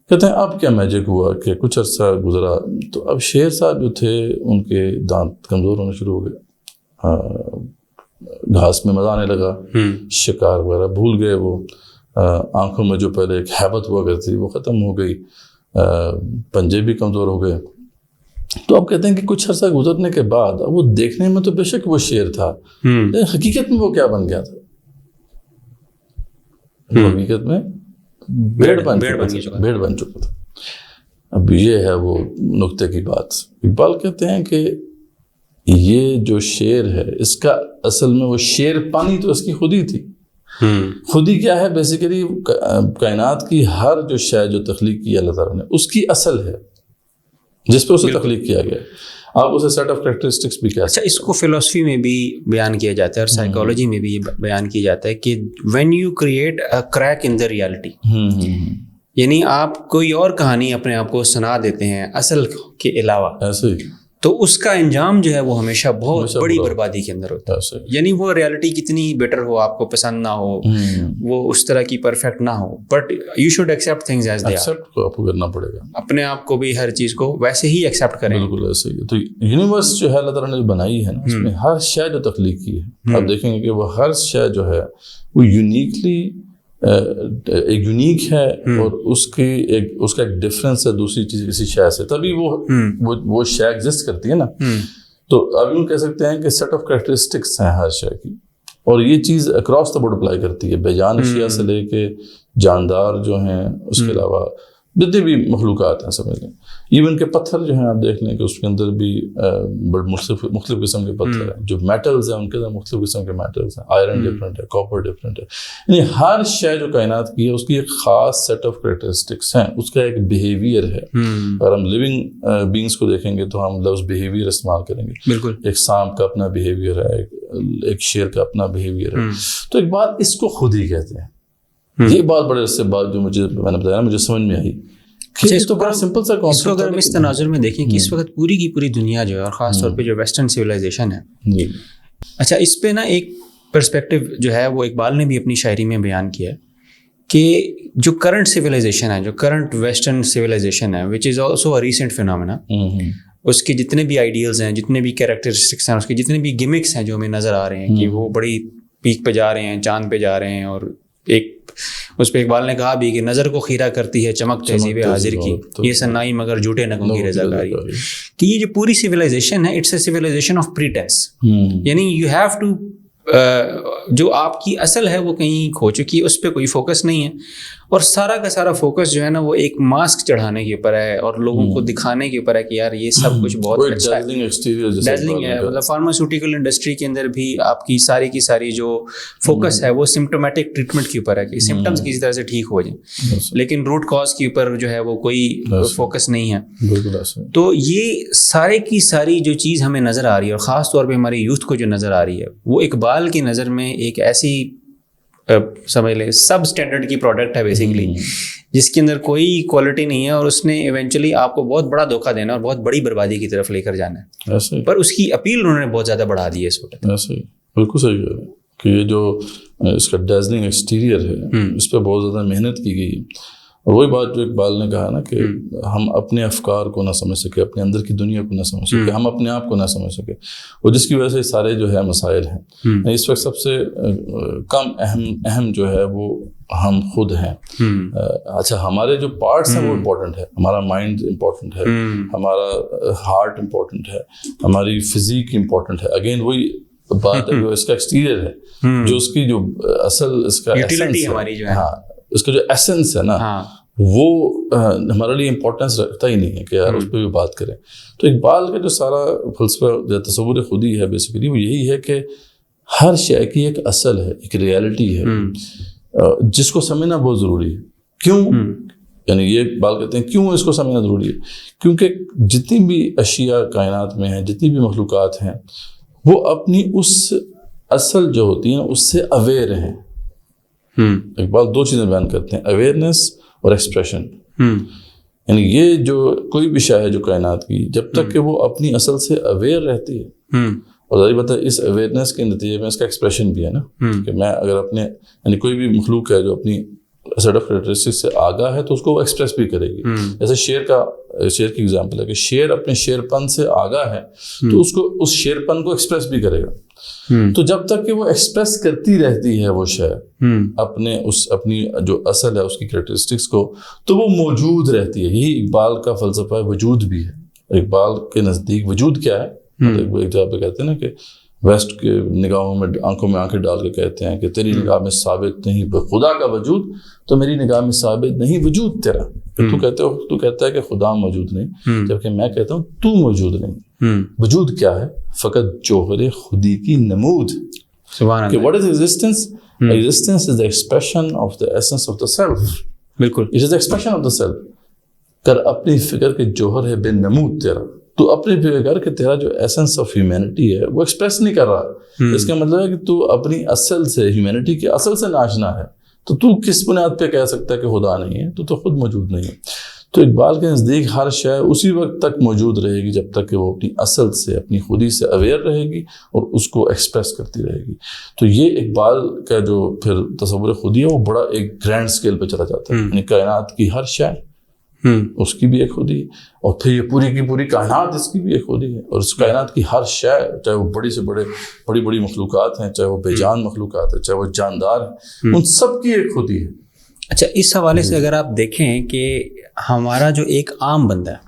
کہتے ہیں اب کیا میجک ہوا کہ کچھ عرصہ گزرا تو اب شیر صاحب جو تھے ان کے دانت کمزور ہونے شروع ہو گئے, گھاس میں مزہ آنے لگا, شکار وغیرہ بھول گئے, وہ آنکھوں میں جو پہلے ایک ہیبت ہوا کرتی وہ ختم ہو گئی, پنجے بھی کمزور ہو گئے. تو اب کہتے ہیں کہ کچھ عرصہ گزرنے کے بعد اب وہ دیکھنے میں تو بے شک وہ شیر تھا، لیکن حقیقت میں وہ کیا بن گیا تھا؟ حقیقت میں بھیڑ بن چکا تھا۔ اب یہ ہے وہ نقطے کی بات۔ اقبال کہتے ہیں کہ یہ جو شیر ہے اس کا اصل میں وہ شیر پانی تو اس کی خود ہی تھی۔ خود ہی کیا ہے؟ بیسیکلی کائنات کی ہر جو شے جو تخلیق کی اللہ تعالیٰ نے اس کی اصل ہے جس پہ اسے تخلیق کیا گیا۔ آپ اسے سیٹ آف کریکٹرسٹکس بھی کہہ سکتے ہیں۔ اس کو فلسفی میں بھی بیان کیا جاتا ہے اور سائیکالوجی میں بھی بیان کیا جاتا ہے کہ when you create a crack in the reality، یعنی آپ کوئی اور کہانی اپنے آپ کو سنا دیتے ہیں اصل کے علاوہ، ایسے ہی تو اس کا انجام جو ہے وہ ہمیشہ بہت بڑی بربادی کے اندر ہوتا ہے۔ یعنی وہ ریالٹی کتنی بیٹر ہو، آپ کو پسند نہ ہو، وہ اس طرح کی پرفیکٹ نہ ہو، but you should accept things as they are. Accept کو آپ کو کرنا پڑے گا، اپنے آپ کو بھی ہر چیز کو ویسے ہی ایکسیپٹ کریں۔ بالکل ایسے ہی۔ تو یونیورس جو ہے اللہ تعالیٰ نے جو بنائی ہے نا، اس میں ہر شے جو تخلیق کی ہے، آپ دیکھیں گے کہ وہ ہر شے جو ہے وہ یونیکلی ایک یونیک ہے، اور اس کا ایک ڈفرینس ہے دوسری چیز کسی شے سے، تبھی وہ شے ایگزسٹ کرتی ہے نا۔ تو اب یوں کہہ سکتے ہیں کہ سیٹ آف کریکٹرسٹکس ہیں ہر شے کی، اور یہ چیز اکراس دا بورڈ اپلائی کرتی ہے، بے جان اشیاء سے لے کے جاندار جو ہیں، اس کے علاوہ جتنے بھی مخلوقات ہیں سمجھ لیں، ایون کہ پتھر جو ہیں آپ دیکھ لیں کہ اس کے اندر بھی مختلف قسم کے پتھر ہیں، جو میٹلز ہیں ان کے اندر مختلف قسم کے میٹلز ہیں، آئرن ڈفرینٹ ہے، کاپر ڈفرینٹ ہے، یعنی ہر شے جو کائنات کی ہے اس کی ایک خاص سیٹ آف کریکٹرسٹکس ہیں، اس کا ایک بیہیویئر ہے۔ اگر ہم لیونگ بینگس کو دیکھیں گے تو ہم لفظ بیہیویئر استعمال کریں گے، بالکل ایک سانپ کا اپنا بیہیویئر ہے، ایک شیر کا اپنا بیہیویئر ہے۔ تو ایک بات اس کو خود ہی کہتے ہیں، یہ بات بڑے سے بات جو میں نے بتایا مجھے سمجھ میں آئی۔ اس کو اگر ہم اس تناظر میں دیکھیں کہ اس وقت پوری کی پوری دنیا جو ہے، اور خاص طور پہ جو ویسٹرن سویلائزیشن ہے، اچھا اس پہ نا ایک پرسپیکٹیو جو ہے وہ اقبال نے بھی اپنی شاعری میں بیان کیا ہے کہ جو کرنٹ سویلائزیشن ہے، جو کرنٹ ویسٹرن سویلائزیشن ہے، which is also a recent phenomena, اس کے جتنے بھی آئیڈیلز ہیں، جتنے بھی کیریکٹرسٹکس ہیں، اس کے جتنے بھی گمکس ہیں جو ہمیں نظر آ رہے ہیں کہ وہ بڑی پیک پہ جا رہے ہیں، چاند پہ جا رہے ہیں، اور ایک اس پہ اقبال نے کہا بھی کہ نظر کو خیرہ کرتی ہے چمک تہذیب حاضر کی، یہ سنائی مگر جھوٹے نگوں کی رضاکاری، کہ یہ جو پوری سویلائزیشن ہے اٹس اے سویلائزیشن آف پریٹینس، یعنی یو ہیو ٹو جو آپ کی اصل ہے وہ کہیں کھو چکی ہے، اس پہ کوئی فوکس نہیں ہے، اور سارا کا سارا فوکس جو ہے نا وہ ایک ماسک چڑھانے کے اوپر ہے اور لوگوں کو دکھانے کے اوپر ہے کہ یار یہ سب کچھ بہت اچھا ہے، ڈیزلنگ ہے۔ مطلب فارماسیوٹیکل انڈسٹری کے اندر بھی آپ کی ساری کی ساری جو فوکس ہے وہ سمپٹومیٹک ٹریٹمنٹ کے اوپر ہے کہ سمٹمس کسی طرح سے ٹھیک ہو جائیں، لیکن روٹ کاز کے اوپر جو ہے وہ کوئی فوکس نہیں ہے۔ تو یہ سارے کی ساری جو چیز ہمیں نظر آ رہی ہے، اور خاص طور پہ ہمارے یوتھ کو جو نظر آ رہی ہے، وہ اقبال کی نظر میں ایک ایسی سمجھ لیں سب اسٹینڈرڈ کی پروڈکٹ ہے بیسیکلی، جس کے اندر کوئی کوالٹی نہیں ہے، اور اس نے ایونچولی آپ کو بہت بڑا دھوکہ دینا اور بہت بڑی بربادی کی طرف لے کر جانا ہے، پر اس کی اپیل انہوں نے بہت زیادہ بڑھا دی ہے اس وقت۔ بالکل صحیح ہے کہ یہ جو اس کا ڈیزلنگ ایکسٹیریئر ہے اس پہ بہت زیادہ محنت کی گئی، اور وہی بات جو اقبال نے کہا نا کہ ہم اپنے افکار کو نہ سمجھ سکے، اپنے اندر کی دنیا کو نہ سمجھ سکے، ہم اپنے آپ کو نہ سمجھ سکے، اور جس کی وجہ سے سارے جو ہے مسائل ہیں۔ اس وقت سب سے کم اہم جو ہے وہ ہم خود ہیں۔ اچھا ہمارے جو پارٹس ہیں وہ امپورٹنٹ ہے، ہمارا مائنڈ امپورٹنٹ ہے، ہمارا ہارٹ امپورٹنٹ ہے، ہماری فزیک امپورٹنٹ ہے، اگین وہی بات ہے جو اس کا ایکسٹیریئر ہے، جو اس کی جو اصل اس کا اس کا جو ایسنس ہے نا وہ ہمارے لیے امپورٹنس رکھتا ہی نہیں ہے کہ یار اس پہ بھی بات کریں۔ تو اقبال کا جو سارا فلسفہ تصور خودی ہے بیسیکلی وہ یہی ہے کہ ہر شے کی ایک اصل ہے، ایک ریالٹی ہے، جس کو سمجھنا بہت ضروری ہے۔ کیوں؟ یعنی یہ اقبال کہتے ہیں کیوں اس کو سمجھنا ضروری ہے؟ کیونکہ جتنی بھی اشیاء کائنات میں ہیں، جتنی بھی مخلوقات ہیں، وہ اپنی اس اصل جو ہوتی ہیں اس سے اویئر ہیں۔ اقبال دو چیزیں بیان کرتے ہیں، اویئرنیس اور ایکسپریشن۔ یعنی یہ جو کوئی بھی شے ہے جو کائنات کی، جب تک کہ وہ اپنی اصل سے اویئر رہتی ہے، اور ظاہر بات ہے اس اویئرنیس کے نتیجے میں اس کا ایکسپریشن بھی ہے نا، کہ میں اگر اپنے یعنی کوئی بھی مخلوق ہے جو اپنی سیٹ آف کریکٹرسٹکس سے آگاہ ہے تو اس کو وہ ایکسپریس بھی کرے گی۔ جیسے شیر کی ایگزامپل ہے کہ شیر اپنے شیر پن سے آگاہ ہے تو اس کو اس شیر پن کو ایکسپریس بھی کرے گا۔ تو جب تک کہ وہ ایکسپریس کرتی رہتی ہے وہ شے اپنی جو اصل ہے اس کی کریکٹرسٹکس کو، تو وہ موجود رہتی ہے۔ یہی اقبال کا فلسفہ وجود بھی ہے اقبال کے نزدیک وجود کیا ہے. ایک جگہ پہ کہتے ہیں نا کہ ویسٹ کے نگاہوں میں آنکھوں میں آنکھیں ڈال کے کہتے ہیں کہ تیری نگاہ میں ثابت نہیں خدا کا وجود, تو میری نگاہ میں ثابت نہیں وجود تیرا. تو کہتا ہے کہ خدا موجود نہیں, جبکہ میں کہتا ہوں تو موجود نہیں. وجود کیا ہے؟ فقط جوہر خودی کی نمود. کہ what is existence? Existence is the expression of the essence of the self. بالکل, it is the expression of the self. کر اپنی فکر کے جوہر ہے بے نمود تیرا. تو اپنی فکر کر کہ تیرا جو ایسنس آف ہیومینٹی ہے وہ ایکسپریس نہیں کر رہا. اس کا مطلب ہے کہ تو اپنی اصل سے, ہیومینٹی کے اصل سے ناشنا ہے. تو کس بنیاد پہ کہہ سکتا ہے کہ خدا نہیں ہے؟ تو خود موجود نہیں ہے. تو اقبال کے نزدیک ہر شے اسی وقت تک موجود رہے گی جب تک کہ وہ اپنی اصل سے, اپنی خودی سے اویئر رہے گی اور اس کو ایکسپریس کرتی رہے گی. تو یہ اقبال کا جو پھر تصور خودی ہے وہ بڑا ایک گرینڈ اسکیل پہ چلا جاتا ہے. یعنی کائنات کی ہر شے اس کی بھی ایک خودی ہے, اور پھر یہ پوری کی پوری کائنات اس کی بھی ایک خودی ہے. اور اس کائنات کی ہر شے, چاہے وہ بڑی سے بڑی مخلوقات ہیں, چاہے وہ بے جان مخلوقات ہیں, چاہے وہ جاندار ہیں, ان سب کی ایک خودی ہے. اچھا, اس حوالے سے اگر آپ دیکھیں کہ ہمارا جو ایک عام بندہ ہے,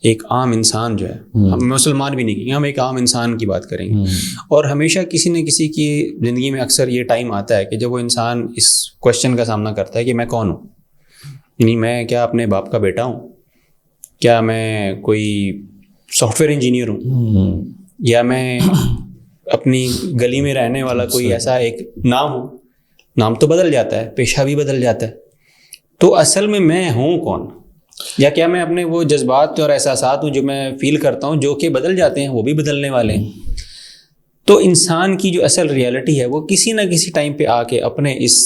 ایک عام انسان جو ہے, ہم مسلمان بھی نہیں کہیں, ہم ایک عام انسان کی بات کریں گے, اور ہمیشہ کسی نہ کسی کی زندگی میں اکثر یہ ٹائم آتا ہے کہ جب وہ انسان اس کوشچن کا سامنا کرتا ہے کہ میں کون ہوں. یعنی میں کیا اپنے باپ کا بیٹا ہوں, کیا میں کوئی سافٹ ویئر انجینئر ہوں, یا میں اپنی گلی میں رہنے والا کوئی ایسا ایک نام ہوں. نام تو بدل جاتا ہے, پیشہ بھی بدل جاتا ہے, تو اصل میں ہوں کون؟ یا کیا میں اپنے وہ جذبات اور احساسات ہوں جو میں فیل کرتا ہوں, جو کہ بدل جاتے ہیں, وہ بھی بدلنے والے ہیں. تو انسان کی جو اصل ریالٹی ہے وہ کسی نہ کسی ٹائم پہ آ کے اپنے اس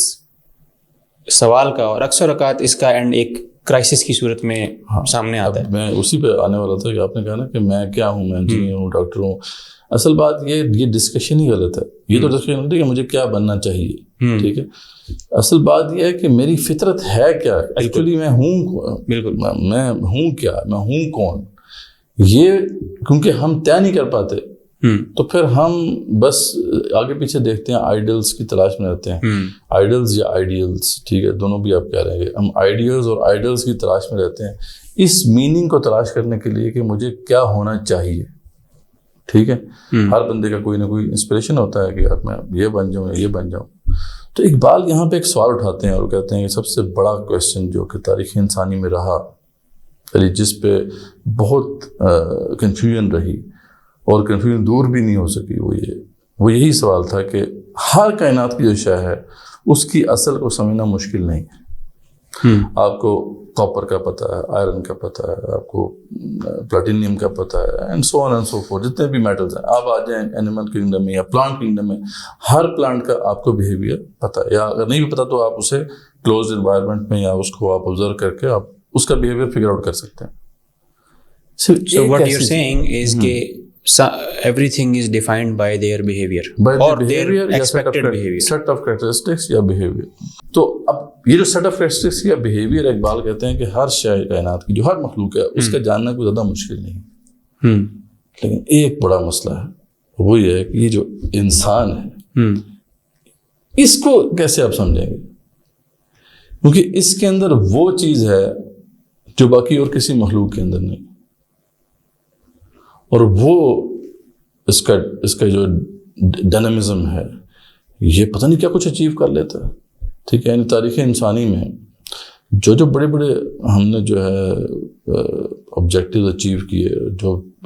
سوال کا, اور اکثر اوقات اس کا اینڈ ایک کرائسس کی صورت میں سامنے آتا ہے. میں اسی پہ آنے والا تھا کہ آپ نے کہا نا کہ میں کیا ہوں, میں انجینئر ہوں, ڈاکٹر ہوں. اصل بات یہ ڈسکشن ہی غلط ہے. یہ تو ڈسکشن ہوتی ہے کہ مجھے کیا بننا چاہیے, ٹھیک ہے. اصل بات یہ ہے کہ میری فطرت ہے کیا, ایکچولی میں ہوں. بالکل, میں ہوں کیا, میں ہوں کون. یہ کیونکہ ہم طے نہیں کر پاتے, تو پھر ہم بس آگے پیچھے دیکھتے ہیں, آئیڈلس کی تلاش میں رہتے ہیں. آئیڈلس یا آئیڈیلس, ٹھیک ہے, دونوں بھی آپ کہہ رہے ہیں. ہم آئیڈیلز اور آئیڈلس کی تلاش میں رہتے ہیں اس میننگ کو تلاش کرنے کے لیے کہ مجھے کیا ہونا چاہیے, ٹھیک ہے. ہر بندے کا کوئی نہ کوئی انسپریشن ہوتا ہے کہ یار میں یہ بن جاؤں یا یہ بن جاؤں. تو اقبال یہاں پہ ایک سوال اٹھاتے ہیں اور کہتے ہیں کہ سب سے بڑا کویشچن جو کہ تاریخ انسانی میں رہا, یعنی جس پہ بہت کنفیوژن رہی اور کنفیوژن دور بھی نہیں ہو سکی, وہ یہی سوال تھا کہ ہر کائنات کی جو شے ہے اس کی اصل کو سمجھنا مشکل نہیں ہے. آپ کو کاپر کا پتہ ہے, آئرن کا پتہ ہے, آپ کو پلاٹینیم کا پتہ ہے, and so on and so forth, جتنے بھی میٹلز ہیں. آپ آ جائیں اینیمل کنگڈم میں یا پلانٹ کنگڈم میں, ہر پلانٹ کا آپ کو بیہیویئر پتہ ہے, یا اگر نہیں بھی پتہ تو آپ اسے کلوز انوائرمنٹ میں یا اس کو آپ آبزرو کر کے آپ اس کا بیہیویئر فگر آؤٹ کر سکتے ہیں. So what you're saying is کہ everything is defined by their behavior, or their expected behavior, set of characteristics یا behavior. تو اب یہ جو set of characteristics یا behavior, اقبال کہتے ہیں کہ ہر شے کائنات کی جو ہر مخلوق ہے اس کا جاننا کوئی زیادہ مشکل نہیں. لیکن ایک بڑا مسئلہ ہے, وہ یہ ہے کہ یہ جو انسان ہے اس کو کیسے آپ سمجھیں گے, کیونکہ اس کے اندر وہ چیز ہے جو باقی اور کسی مخلوق کے اندر نہیں, اور وہ اس کا جو ڈائنامزم ہے یہ پتہ نہیں کیا کچھ اچیو کر لیتا ہے, ٹھیک ہے. یعنی تاریخ انسانی میں جو بڑے ہم نے جو ہے آبجیکٹیو اچیو کیے,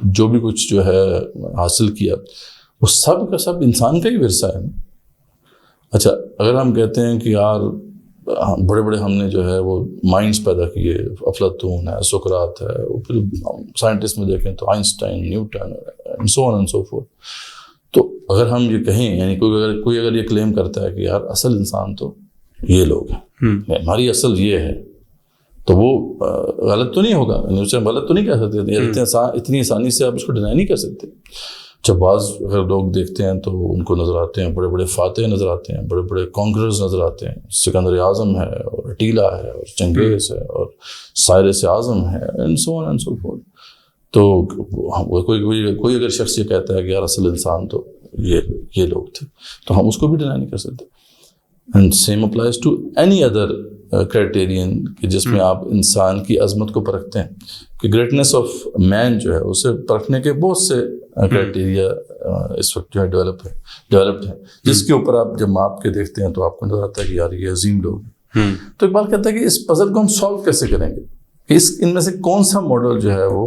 جو بھی کچھ جو ہے حاصل کیا, وہ سب کا سب انسان کا ہی ورثہ ہے نا. اچھا, اگر ہم کہتے ہیں کہ یار بڑے ہم نے جو ہے وہ مائنڈس پیدا کیے, افلاطون ہے, سقراط ہے, پھر سائنٹسٹ میں دیکھیں تو Einstein, Newton, and so on and so forth. تو اگر ہم یہ کہیں, یعنی کوئی اگر یہ کلیم کرتا ہے کہ یار اصل انسان تو یہ لوگ ہیں, ہماری اصل یہ ہے, تو وہ غلط تو نہیں ہوگا, اسے غلط تو نہیں کہہ سکتے. اتنی آسانی سے آپ اس کو ڈینائی نہیں کر سکتے. جب بعض اگر لوگ دیکھتے ہیں تو ان کو نظر آتے ہیں بڑے فاتح نظر آتے ہیں, بڑے کانکررز نظر آتے ہیں. سکندر اعظم ہے, اور اٹیلا ہے, اور چنگیز ہے, اور سائرس اعظم ہے, and so on and so forth. تو کوئی اگر شخص یہ کہتا ہے کہ یار اصل انسان تو یہ لوگ تھے, تو ہم اس کو بھی ڈینائی نہیں کر سکتے. And same applies to any other criterion کہ جس میں آپ انسان کی عظمت کو پرکھتے ہیں کہ گریٹنس آف مین جو ہے اسے پرکھنے کے بہت سے کرائٹیریا اس وقت جو ہے ڈیولپڈ ہیں جس کے اوپر آپ جب ماپ کے دیکھتے ہیں تو آپ کو نظر آتا ہے کہ یار یہ عظیم لوگ ہیں. تو اقبال کہتا ہے کہ اس پزل کو ہم سالو کیسے کریں گے کہ ان میں سے کون سا ماڈل جو ہے وہ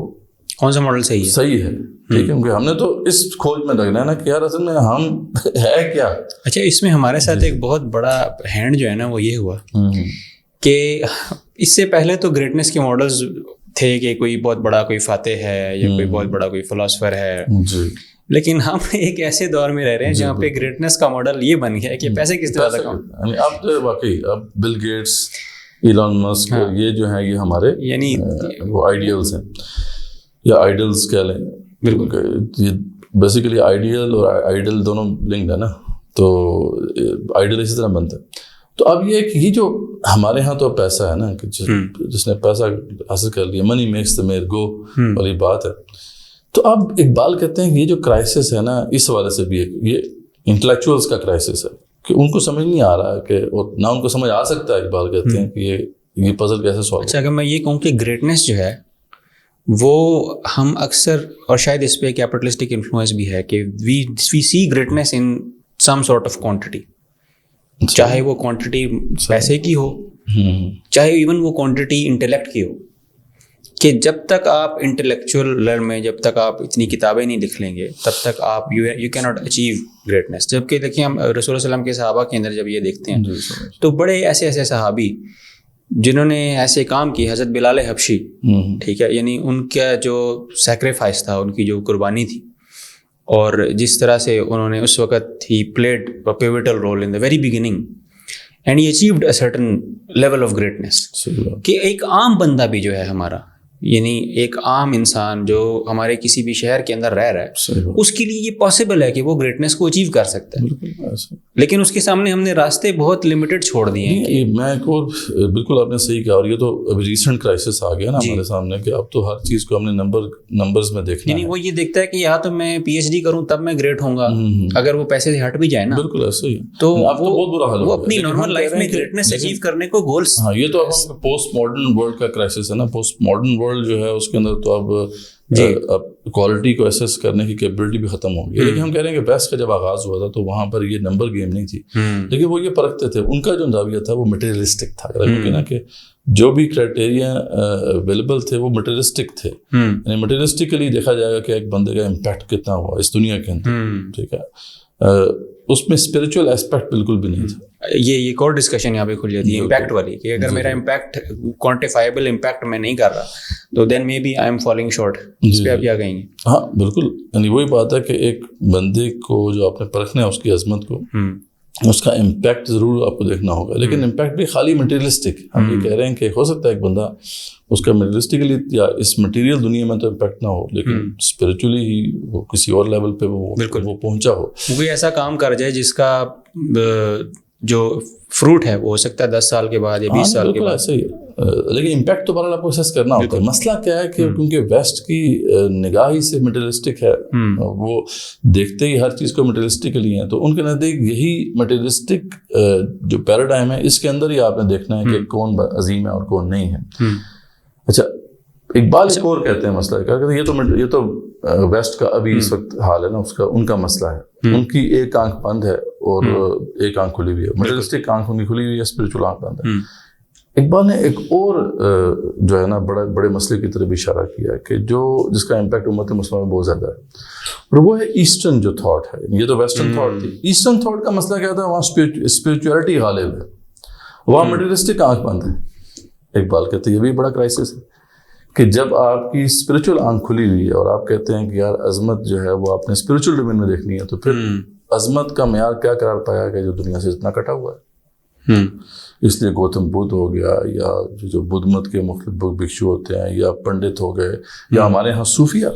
کون سا ماڈل صحیح ہے. ٹھیک ہے کیونکہ ہم نے تو اس کھوج میں لگنا ہے نا کہ یار اصل میں ہم ہے کیا. اچھا اس میں ہمارے ساتھ ایک بہت بڑا ہینڈ جو ہے نا وہ یہ ہوا کہ اس سے پہلے تو گریٹنس کے ماڈلز تھے کہ کوئی بہت بڑا کوئی فاتح ہے یا کوئی بہت بڑا کوئی فلاسفر ہے لیکن ہم ایک ایسے دور میں رہ رہے ہیں جہاں پہ گریٹنس کا ماڈل یہ بن گیا ہے کہ پیسے کس طرح کا. اب تو واقعی اب بل گیٹس ایلان مسک یہ جو ہیں یہ ہمارے یعنی وہ آئیڈیلس ہیں یا آئیڈلس کہہ لیں. بالکل یہ بیسیکلی آئیڈیل اور آئیڈل دونوں لنکڈ ہے نا تو آئیڈل اسی طرح بنتا ہے. تو اب یہ کہ یہ جو ہمارے ہاں تو پیسہ ہے نا کہ جس نے پیسہ حاصل کر لیا منی میکس دا میر گو والی بات ہے. تو اب اقبال کہتے ہیں کہ یہ جو کرائسس ہے نا اس حوالے سے بھی یہ انٹلیکچوئلس کا کرائسس ہے کہ ان کو سمجھ نہیں آ رہا ہے کہ نہ ان کو سمجھ آ سکتا ہے. اقبال کہتے ہیں کہ یہ پزل کیسے سالو. اچھا اگر میں یہ کہوں کہ گریٹنس جو ہے وہ ہم اکثر اور شاید اس پہ کیپٹلسٹک انفلوئنس بھی ہے کہ we see greatness in some sort of quantity چاہے وہ کوانٹٹی پیسے کی ہو چاہے ایون وہ کوانٹٹی انٹلیکٹ کی ہو کہ جب تک آپ انٹلیکچوئل لر میں جب تک آپ اتنی کتابیں نہیں لکھ لیں گے تب تک آپ یو کی ناٹ اچیو گریٹنس. جبکہ دیکھیں ہم رسول اللہ علیہ وسلم کے صحابہ کے اندر جب یہ دیکھتے ہیں تو بڑے ایسے صحابی جنہوں نے ایسے کام کی حضرت بلال حبشی ٹھیک ہے یعنی ان کا جو سیکریفائس تھا ان کی جو قربانی تھی اور جس طرح سے انہوں نے اس وقت ہی played pivotal role in the very beginning and ہی achieved a certain level of greatness کہ ایک عام بندہ بھی جو ہے ہمارا یعنی ایک عام انسان جو ہمارے کسی بھی شہر کے اندر رہ رہا ہے اس کے لیے یہ پاسبل ہے کہ وہ گریٹنس کو اچیو کر سکتا ہے لیکن اس کے سامنے ہم نے راستے بہت لمیٹڈ چھوڑ دیے ہیں. میں اور بالکل آپ نے صحیح کہا اور یہ تو ابھی ریسنٹ کرائسس آ گیا نا ہمارے سامنے کہ اب تو ہر چیز کو ہم نے نمبرز میں دیکھنا ہے. وہ یہ دیکھتا ہے کہ یا تو میں پی ایچ ڈی کروں تب میں گریٹ ہوں گا اگر وہ پیسے سے ہٹ بھی جائے نا بالکل ایسے ہی تو بہت برا حال وہ اپنی نارمل لائف میں گریٹنس اچیو کرنے کو گولس. ہاں یہ تو اب ہم پوسٹ ماڈرن ورلڈ کا کرائسس ہے نا. پوسٹ ماڈرن ورلڈ جو ہے اس کے اندر تو اب کوالٹی کو ایسیس کرنے کی کیپبلٹی بھی ختم ہو گئی. لیکن ہم کہہ رہے ہیں کہ بیسٹ کا جب آغاز ہوا تھا تو وہاں پر یہ نمبر گیم نہیں تھی لیکن وہ یہ پرکھتے تھے. ان کا جو زاویہ تھا وہ مٹیریلسٹک تھا کیونکہ نا کہ جو بھی کرائٹیریا اویلیبل تھے وہ مٹیریلسٹک تھے. یعنی مٹیریلسٹکلی دیکھا جائے گا کہ ایک بندے کا امپیکٹ کتنا ہوا اس دنیا کے اندر. ٹھیک ہے اس میں اسپریچول ایسپیکٹ بالکل بھی نہیں تھا. یہ ایک اور ڈسکشن یہاں پہ کھل جاتی ہے امپیکٹ والی کہ اگر میرا امپیکٹ کوانٹیفائبل امپیکٹ میں نہیں کر رہا تو then maybe I am falling short. اس پہ آپ کیا کہیں گے؟ ہاں بالکل یعنی وہی بات ہے کہ ایک بندے کو جو آپ نے پرکھنا ہے اس کی عظمت کو اس کا امپیکٹ ضرور آپ کو دیکھنا ہوگا لیکن امپیکٹ بھی خالی مٹیریلسٹک. ہم یہ کہہ رہے ہیں کہ ہو سکتا ہے ایک بندہ اس کا مٹیریلسٹکلی یا اس مٹیریل دنیا میں تو امپیکٹ نہ ہو لیکن اسپریچولی ہی وہ کسی اور لیول پہ وہ پہنچا ہو. کوئی ایسا کام کر جائے جس کا جو فروٹ ہے وہ ہو سکتا ہے 10 سال کے بعد یا 20 سال کے بعد. ایسے ہی لیکن امپیکٹ تو بہرحال آپ کو اسیس کرنا ہوتا ہے. مسئلہ کیا ہے کہ کیونکہ ویسٹ کی نگاہ ہی سے مٹیریلسٹک ہے وہ دیکھتے ہی ہر چیز کو مٹیریلسٹکلی ہیں تو ان کے نزدیک یہی مٹیریلسٹک جو پیراڈائم ہے اس کے اندر ہی آپ نے دیکھنا ہے کہ کون عظیم ہے اور کون نہیں ہے. اچھا اقبال ایک اور کہتے ہیں مسئلہ یہ تو ویسٹ کا ابھی اس وقت حال ہے نا اس کا ان کا مسئلہ ہے. ان کی ایک آنکھ بند ہے اور ایک آنکھ کھلی ہوئی ہے. مٹیریلسٹک آنکھ ان کی کھلی ہوئی ہے اسپریچول آنکھ بند ہے. اقبال نے ایک اور جو ہے نا بڑے مسئلے کی طرف اشارہ کیا ہے کہ جس کا امپیکٹ امت مسلمہ میں بہت زیادہ ہے اور وہ ہے ایسٹرن جو تھاٹ ہے. یہ تو ویسٹرن تھاٹ تھی. ایسٹرن تھاٹ کا مسئلہ کیا تھا وہاں اسپریچولیٹی غالب ہے وہاں مٹیریلسٹک آنکھ بند ہے. اقبال کہتے ہیں یہ بھی بڑا کرائسس ہے کہ جب آپ کی اسپریچول آنکھ کھلی ہوئی ہے اور آپ کہتے ہیں کہ یار عظمت جو ہے وہ آپ نے اسپریچول ڈومین میں دیکھنی ہے تو پھر عظمت کا معیار کیا قرار پایا کہ جو دنیا سے اتنا کٹا ہوا ہے. اس لیے گوتم بدھ ہو گیا یا جو بدھ مت کے مختلف بھکشو ہوتے ہیں یا پنڈت ہو گئے یا ہمارے یہاں صوفیہ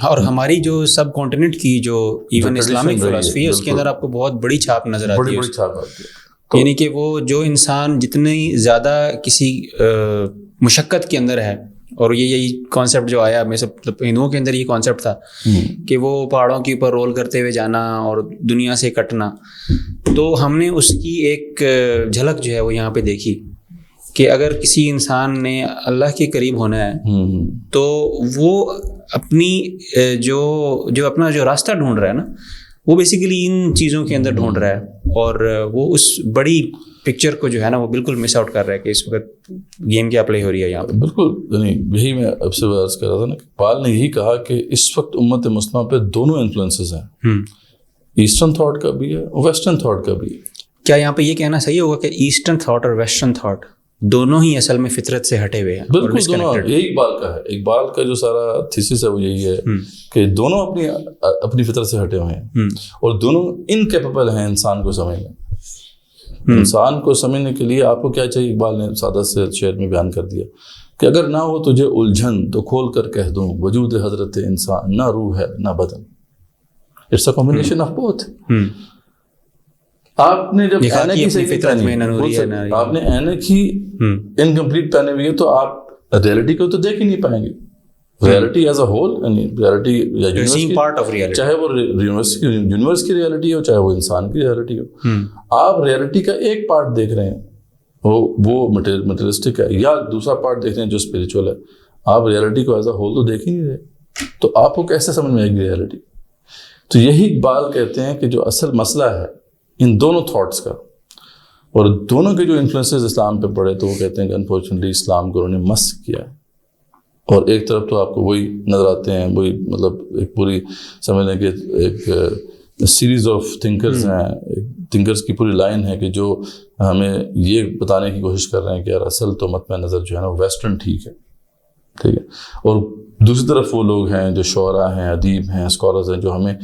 اور ہماری جو سب کانٹیننٹ کی جو ایون اسلامک فلسفی ہے اس کے اندر آپ کو بہت بڑی چھاپ نظر آتی ہے. بڑی چھاپ آتی ہے. یعنی کہ وہ جو انسان جتنی زیادہ کسی مشقت کے اندر ہے اور یہی کانسیپٹ جو آیا میں سب مطلب ہندوؤں کے اندر یہ کانسیپٹ تھا کہ وہ پہاڑوں کے اوپر رول کرتے ہوئے جانا اور دنیا سے کٹنا. تو ہم نے اس کی ایک جھلک جو ہے وہ یہاں پہ دیکھی کہ اگر کسی انسان نے اللہ کے قریب ہونا ہے تو وہ اپنی جو اپنا جو راستہ ڈھونڈ رہا ہے نا وہ بیسیکلی ان چیزوں کے اندر ڈھونڈ رہا ہے, اور وہ اس بڑی پکچر کو جو ہے نا وہ بالکل مس آؤٹ کر رہا ہے کہ اس وقت گیم کیا پلے ہو رہی ہے یہاں پہ. بالکل, یعنی یہی میں اب سے عرض کر رہا تھا نا کہ پال نے یہی کہا کہ اس وقت امت مسلمہ پہ دونوں انفلوئنسز ہیں, ایسٹرن تھاٹ کا بھی ہے اور ویسٹرن تھاٹ کا بھی ہے. کیا یہاں پہ یہ کہنا صحیح ہوگا کہ ایسٹرن تھاٹ اور ویسٹرن تھاٹ دونوں ہی اصل میں فطرت سے ہٹے ہوئے ہیں؟ بالکل دونوں, یہی اقبال کا ہے. اقبال کا جو سارا تھیسس ہے وہ یہی ہے کہ دونوں اپنی فطرت سے ہٹے ہوئے ہیں اور دونوں انکیپیبل ہیں انسان کو سمجھنے. انسان کو سمجھنے کے لیے آپ کو کیا چاہیے؟ اقبال نے سادہ سے شعر میں بیان کر دیا کہ اگر نہ ہو تجھے الجھن تو کھول کر کہہ دوں وجود حضرت انسان نہ روح ہے نہ بدن. It's a combination of both. آپ نے جب آپ نے اینک ہی انکمپلیٹ پہنے ہوئی ہے تو آپ ریئلٹی کو تو دیکھ ہی نہیں پائیں گے. ریئلٹی ایز اے ہول, یعنی ریئلٹی چاہے وہ یونیورس کی ریئلٹی ہو چاہے وہ انسان کی ریئلٹی ہو, آپ ریئلٹی کا ایک پارٹ دیکھ رہے ہیں وہ مٹیریلسٹک ہے, یا دوسرا پارٹ دیکھ رہے ہیں جو اسپریچول ہے. آپ ریئلٹی کو ایز اے ہول تو دیکھ ہی نہیں رہے, تو آپ کو کیسے سمجھ میں آئے گی ریئلٹی؟ تو یہی اقبال کہتے ہیں کہ جو اصل مسئلہ ہے ان دونوں تھاٹس کا, اور دونوں کے جو انفلوئنسز اسلام پہ پڑے تو وہ کہتے ہیں کہ انفارچونیٹلی اسلام کو انہوں نے مسخ کیا ہے. اور ایک طرف تو آپ کو وہی نظر آتے ہیں, وہی مطلب ایک پوری سمجھ لیں کہ ایک سیریز آف تھنکرز ہیں, تھنکرز کی پوری لائن ہے کہ جو ہمیں یہ بتانے کی کوشش کر رہے ہیں کہ یار اصل تو مطمئن نظر جو ہے نا ویسٹرن ٹھیک ہے, ٹھیک ہے. اور دوسری طرف وہ لوگ ہیں جو شعراء ہیں, ادیب ہیں, اسکالرز ہیں جو ہمیں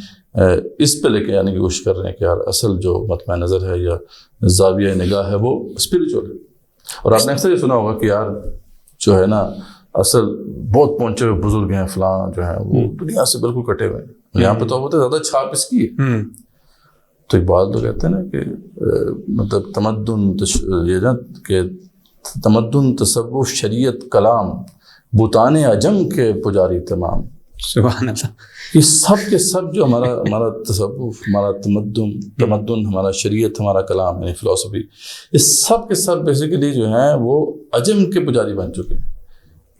اس پہ لے کے آنے کی کوشش کر رہے ہیں کہ یار اصل جو مطمئن نظر ہے یا زاویہ نگاہ ہے وہ اسپریچول ہے. اور آپ نے اکثر یہ سنا ہوگا کہ یار جو ہے نا اصل بہت پہنچے ہوئے بزرگ ہیں فلاں جو ہیں وہ دنیا سے بالکل کٹے ہوئے ہیں, یہاں پہ تو ہوتے زیادہ چھاپ اس کی ہے. تو اقبال تو کہتے ہیں نا کہ مطلب تمدن تصوف شریعت کلام بوتان عجم کے پجاری تمام. سبحان اللہ. یہ سب کے سب جو ہمارا تصوف, ہمارا تمدن, ہمارا شریعت, ہمارا کلام یعنی فلسفی, یہ سب کے سب بیسیکلی جو ہیں وہ عجم کے پجاری بن چکے ہیں.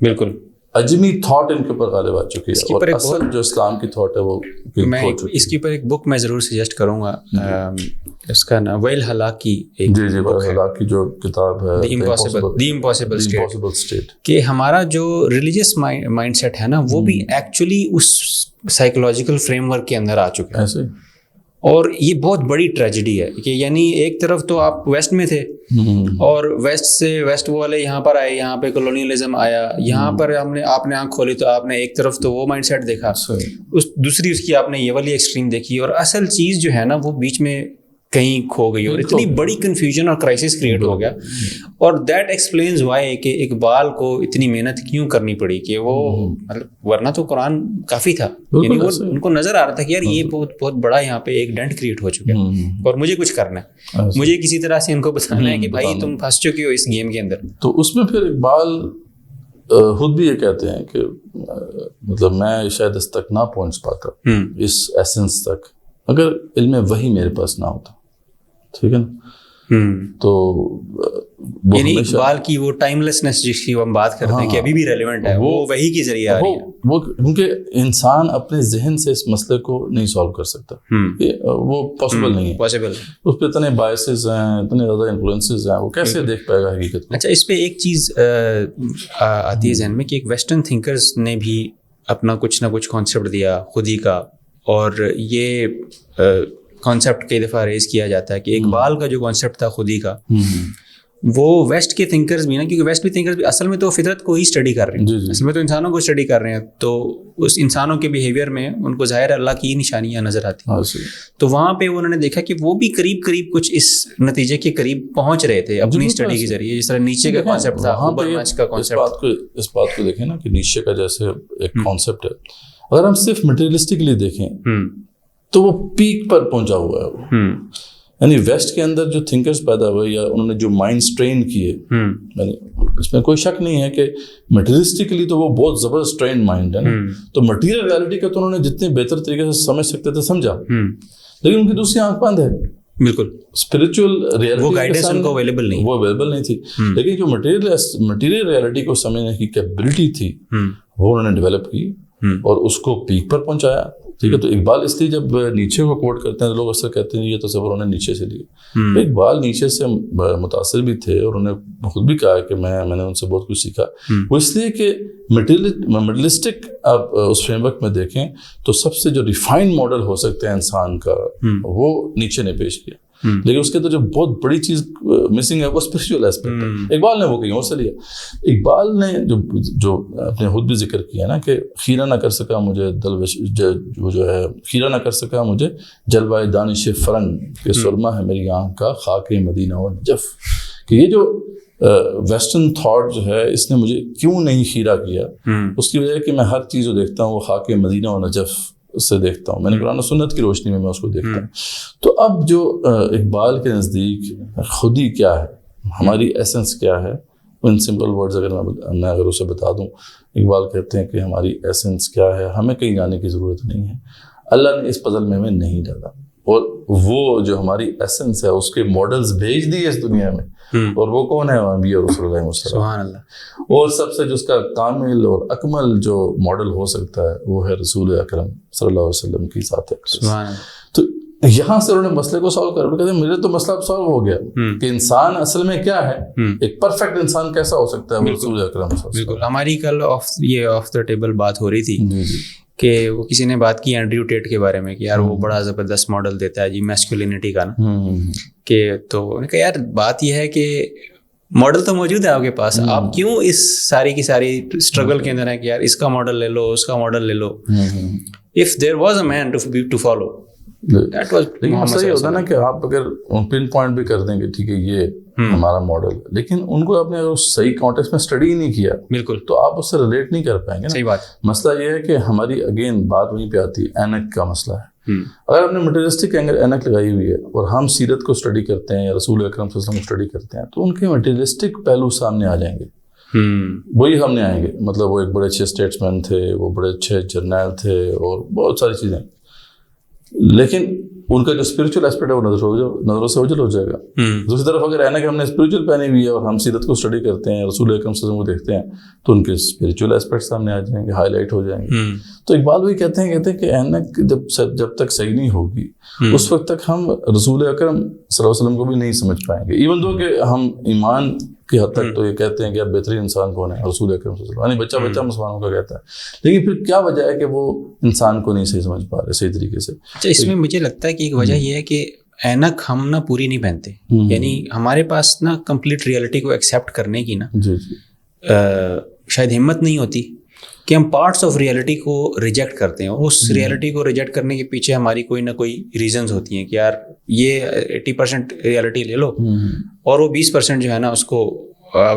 بالکل عجمی تھاٹ ان کے اوپر غالب آ چکی ہے, اور اصل جو اسلام کی تھاٹ ہے وہ میں اس کے اوپر ایک بک میں ضرور سجیسٹ کروں گا, اس کا نام ویل ہلاکی. جی ویل ہلاکی جو کتاب ہے دی امپاسبل اسٹیٹ, کہ ہمارا جو ریلیجیس مائنڈ سیٹ ہے نا وہ بھی ایکچولی اس سائیکولوجیکل فریم ورک کے اندر آ چکا ہے ایسے. اور یہ بہت بڑی ٹریجڈی ہے کہ یعنی ایک طرف تو آپ ویسٹ میں تھے اور ویسٹ والے یہاں پر آئے, یہاں پہ کولونیلزم آیا, یہاں پر آپ نے آنکھ کھولی تو آپ نے ایک طرف تو وہ مائنڈ سیٹ دیکھا, دوسری اس کی آپ نے یہ والی ایکسٹریم دیکھی, اور اصل چیز جو ہے نا وہ بیچ میں کہیں کھو گئی اور اتنی بڑی کنفیوژن اور کرائسس کریٹ ہو گیا. اور دیٹ ایکسپلینز وائی کہ اقبال کو اتنی محنت کیوں کرنی پڑی کہ وہ مطلب ورنہ تو قرآن کافی تھا, یعنی وہ ان کو نظر آ رہا تھا کہ یار یہ بہت بڑا یہاں پہ ایک ڈنٹ کریٹ ہو چکا ہے اور مجھے کچھ کرنا ہے, مجھے کسی طرح سے ان کو بتانا ہے کہ بھائی تم پھنس چکے ہو اس گیم کے اندر. تو اس میں پھر اقبال خود بھی یہ کہتے ہیں کہ مطلب میں شاید اس تک نہ پہنچ پاتا, اس ایسنس تک, اگر علم وحی میرے پاس نہ ہوتا. ٹھیک ہے نا. تو یعنی اقبال کی وہ ٹائم لیسنس جس کی ہم بات کرتے ہیں کہ ابھی بھی ریلیونٹ ہے, وہ وہی کے ذریعے آ رہی ہے. وہ کیونکہ انسان اپنے ذہن سے اس مسئلے کو نہیں سالو کر سکتا, وہ پاسبل نہیں ہے. اس پہ اتنے بائسز ہیں, اتنے زیادہ انفلوئنسز ہیں, وہ کیسے دیکھ پائے گا حقیقت کو. اچھا, اس پہ ایک چیز آتی ہے ذہن میں کہ ایک ویسٹرن تھنکرز نے بھی اپنا کچھ نہ کچھ کانسیپٹ دیا خودی کا, اور یہ کانسیپٹ کئی دفعہ ریز کیا جاتا ہے کہ اقبال کا جو کانسیپٹ تھا خودی کا وہ ویسٹ کے تھنکرز بھی نا, کیونکہ ویسٹ بھی تھنکرز بھی اصل میں تو فطرت کو ہی اسٹڈی کر رہے ہیں, اصل میں تو انسانوں کو اسٹڈی کر رہے ہیں, تو اس انسانوں کے بیہیویئر میں ان کو ظاہر اللہ کی نشانیاں نظر آتی ہیں. تو وہاں پہ انہوں نے دیکھا کہ وہ بھی قریب قریب کچھ اس نتیجے کے قریب پہنچ رہے تھے اپنی اسٹڈی کے ذریعے, جس طرح نیچے کا کانسیپٹ تھا, اوبرمچ کا کانسیپٹ. اس بات کو دیکھیں نا کہ نیچے کا جیسے ایک کانسیپٹ ہے, اگر ہم صرف مٹیریلسٹکلی دیکھیں تو وہ پیک پر پہنچا ہوا ہے وہ. یعنی ویسٹ کے اندر جو تھنکرز پیدا ہوئے یا انہوں نے جو مائنڈ سٹرین کیے, یعنی اس میں کوئی شک نہیں ہے کہ مٹیریلسٹکلی تو وہ بہت زبردست ٹرینڈ مائنڈ ہے نا, تو مٹیریل ریالٹی کا تو انہوں نے جتنے بہتر طریقے سے سمجھ سکتے تھے سمجھا, لیکن ان کی دوسری آنکھ بند ہے. بالکل اسپرچل ریالٹی وہ گائیڈنس ان کو اویلیبل نہیں, وہ اویلیبل نہیں تھی. لیکن جو مٹیریل ریالٹی کو سمجھنے کی کیپبلٹی تھی وہ انہوں نے ڈیولپ کی اور اس کو پیک پر پہنچایا. ٹھیک ہے, تو اقبال اس لیے جب نیچے کو کوٹ کرتے ہیں تو لوگ اکثر کہتے ہیں یہ تصور انہوں نے نیچے سے لیا. اقبال نیچے سے متاثر بھی تھے اور انہوں نے خود بھی کہا کہ میں نے ان سے بہت کچھ سیکھا. وہ اس لیے کہ مٹیریلسٹک آپ اس فریم ورک میں دیکھیں تو سب سے جو ریفائنڈ ماڈل ہو سکتا ہے انسان کا وہ نیچے نے پیش کیا, لیکن اس کے تو جو بہت بڑی چیز مسنگ ہے وہ اسپرچل ایسپیکٹ ہے. اقبال نے وہ کہیں اور سے لیا. اقبال نے جو اپنے خود بھی ذکر کیا نا کہ خیرہ نہ کر سکا مجھے وہ جو ہے خیرہ نہ کر سکا مجھے جلوہ دانش فرنگ کہ سرما ہے میری آنکھ کا خاک مدینہ و نجف, کہ یہ جو ویسٹرن تھاٹ جو ہے اس نے مجھے کیوں نہیں خیرہ کیا, اس کی وجہ ہے کہ میں ہر چیز جو دیکھتا ہوں وہ خاک مدینہ و نجف سے دیکھتا ہوں, میں نے قرآن و سنت کی روشنی میں اس کو دیکھتا ہوں. تو اب جو اقبال کے نزدیک خودی کیا ہے, ہماری ایسنس کیا ہے, ان سمپل ورڈز اگر اسے بتا دوں, اقبال کہتے ہیں کہ ہماری ایسنس کیا ہے, ہمیں کہیں جانے کی ضرورت نہیں ہے, اللہ نے اس پزل میں ہمیں نہیں ڈالا, اور وہ جو ہماری ایسنس ہے اس کے ماڈلز بھیج دیے اس دنیا میں, اور وہ کون ہے, نبی اور رسول اللہ سبحان اللہ. اور سب سے جو اس کا کامل اور اکمل جو ماڈل ہو سکتا ہے وہ ہے رسول اکرم صلی اللہ علیہ وسلم کی ذات اقدس. تو یہاں سے انہوں نے مسئلے کو سالو کر کہتے ہیں میرے تو مسئلہ اب سالو ہو گیا کہ انسان اصل میں کیا ہے, ایک پرفیکٹ انسان کیسا ہو سکتا ہے, وہ رسول اکرم. بالکل, ہماری کل آف دا ٹیبل بات ہو رہی تھی کہ وہ کسی نے بات کی اینڈریو ٹیٹ کے بارے میں کہ یار وہ بڑا زبردست ماڈل دیتا ہے جی میسکولینٹی کا نا, کہ تو انہوں نے کہا یار بات یہ ہے کہ ماڈل تو موجود ہے آپ کے پاس, آپ کیوں اس ساری کی ساری اسٹرگل کے اندر ہیں کہ یار اس کا ماڈل لے لو اس کا ماڈل لے لو. If there was a man to follow. لیکن مسئلہ یہ ہوتا ہے نا کہ آپ اگر پن پوائنٹ بھی کر دیں گے ٹھیک ہے یہ ہمارا ماڈل, لیکن ان کو آپ نے اگر صحیح کانٹیکسٹ میں اسٹڈی ہی نہیں کیا بالکل تو آپ اس سے ریلیٹ نہیں کر پائیں گے. صحیح بات. مسئلہ یہ ہے کہ ہماری اگین بات وہیں پہ آتی ہے, اینک کا مسئلہ ہے. اگر آپ نے مٹیریلسٹک اینک لگائی ہوئی ہے اور ہم سیرت کو اسٹڈی کرتے ہیں یا رسول اکرم صلی اللہ علیہ وسلم کو اسٹڈی کرتے ہیں تو ان کے مٹیریلسٹک پہلو سامنے آ جائیں گے, وہی سامنے آئیں گے. مطلب وہ ایک بڑے اچھے اسٹیٹس مین تھے, وہ بڑے اچھے جرنیل تھے اور بہت ساری چیزیں, لیکن ان کا جو اسپرچل ایسپیکٹ ہے وہ نظروں سے اوجھل ہو جائے گا. دوسری طرف اگر اینک ہم نے اسپرچل پہنی ہوئی ہے اور ہم سیرت کو اسٹڈی کرتے ہیں, رسول اکرم صلی اللہ علیہ وسلم کو دیکھتے ہیں تو ان کے اسپرچل ایسپیکٹ سامنے آ جائیں گے, ہائی لائٹ ہو جائیں گے. تو اقبال بھی کہتے ہیں کہ اینک جب تک صحیح نہیں ہوگی اس وقت تک ہم رسول اکرم صلی اللہ علیہ وسلم کو بھی نہیں سمجھ پائیں گے. ایون دو کہ ہم ایمان کی حد تک تو یہ کہتے ہیں کہ یار بہترین انسان کون ہے, رسول اکرم صلی اللہ علیہ وسلم, یعنی بچہ مسلمانوں کا کہتا ہے, لیکن پھر کیا وجہ ہے کہ وہ انسان کو نہیں صحیح سمجھ پا رہے صحیح طریقے سے. اس میں مجھے لگتا ہے کہ ایک وجہ یہ ہے کہ اینک ہم نا پوری نہیں پہنتے, یعنی ہمارے پاس نا کمپلیٹ ریئلٹی کو ایکسیپٹ کرنے کی نا شاید ہمت نہیں ہوتی کہ ہم پارٹس آف ریئلٹی کو ریجیکٹ کرتے ہیں, اور اس ریئلٹی کو ریجیکٹ کرنے کے پیچھے ہماری کوئی نہ کوئی ریزنز ہوتی ہیں کہ یار یہ 80% ریئلٹی لے لو اور وہ 20% جو ہے نا اس کو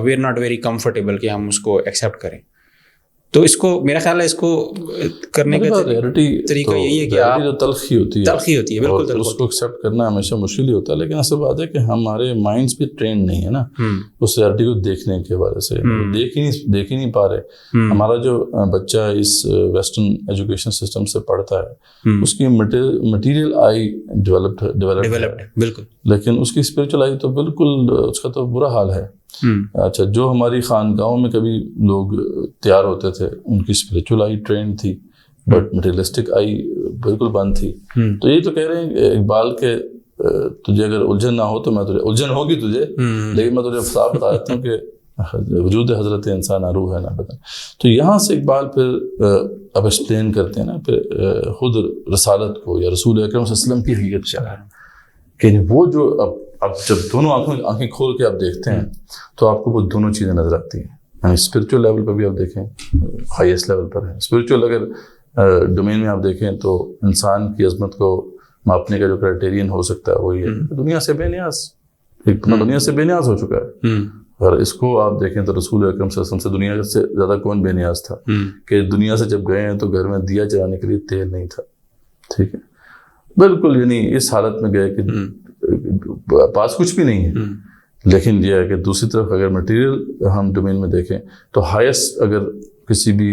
we are not very comfortable کہ ہم اس کو ایکسیپٹ کریں. تو اس کو میرا خیال ہے اس کو کرنے کا طریقہ یہی ہے کہ آپ تلخی ہوتی ہے بالکل, اس کو ایکسیپٹ کرنا ہمیشہ مشکل ہی ہوتا ہے. لیکن اصل بات ہے کہ ہمارے مائنڈس بھی ٹرینڈ نہیں ہے نا اس ریئلٹی کو دیکھنے کے بارے سے, دیکھ ہی نہیں پا رہے. ہمارا جو بچہ اس ویسٹرن ایجوکیشن سسٹم سے پڑھتا ہے اس کی مٹیریل آئی ڈیولپڈ بالکل, لیکن اس کی اسپرچل آئی تو بالکل اس کا تو برا حال ہے. اچھا, جو ہماری خانقاہوں میں کبھی لوگ تیار ہوتے تھے ان کی اسپرچل آئی ٹرینڈ تھی, بٹ مٹیریلسٹک آئی بالکل بند تھی. تو یہی تو کہہ رہے ہیں اقبال کے تجھے اگر الجھن نہ ہو تو میں تجھے الجھن ہوگی تجھے, لیکن میں تجھے صاف بتا دیتا ہوں کہ وجود حضرت انسان روح ہے نہ بدن. تو یہاں سے اقبال پھر اب ایکسپلین کرتے ہیں نا پھر خود رسالت کو یا رسول اکرم صلی اللہ علیہ وسلم کی حقیقت کیا ہے, کہ وہ جو اب جب دونوں آنکھیں کھول کے آپ دیکھتے ہیں تو آپ کو وہ دونوں چیزیں نظر آتی ہیں. یعنی اسپرچل لیول پہ بھی آپ دیکھیں ہائیسٹ لیول پر ہے. اسپرچل اگر ڈومین میں آپ دیکھیں تو انسان کی عظمت کو ماپنے کا جو کرائٹیرین ہو سکتا ہے وہ یہ ہے دنیا سے بے نیاز, ایک دنیا سے بے نیاز ہو چکا ہے. اور اس کو آپ دیکھیں تو رسول اکرم صلی اللہ علیہ وسلم سے دنیا سے زیادہ کون بے نیاز تھا, کہ دنیا سے جب گئے ہیں تو گھر میں دیا جلانے کے لیے تیل نہیں تھا. ٹھیک ہے, بالکل, یعنی اس حالت میں گئے کہ پاس کچھ بھی نہیں ہے, لیکن یہ ہے کہ دوسری طرف اگر مٹیریل ہم ڈومین میں دیکھیں تو ہائیسٹ اگر کسی بھی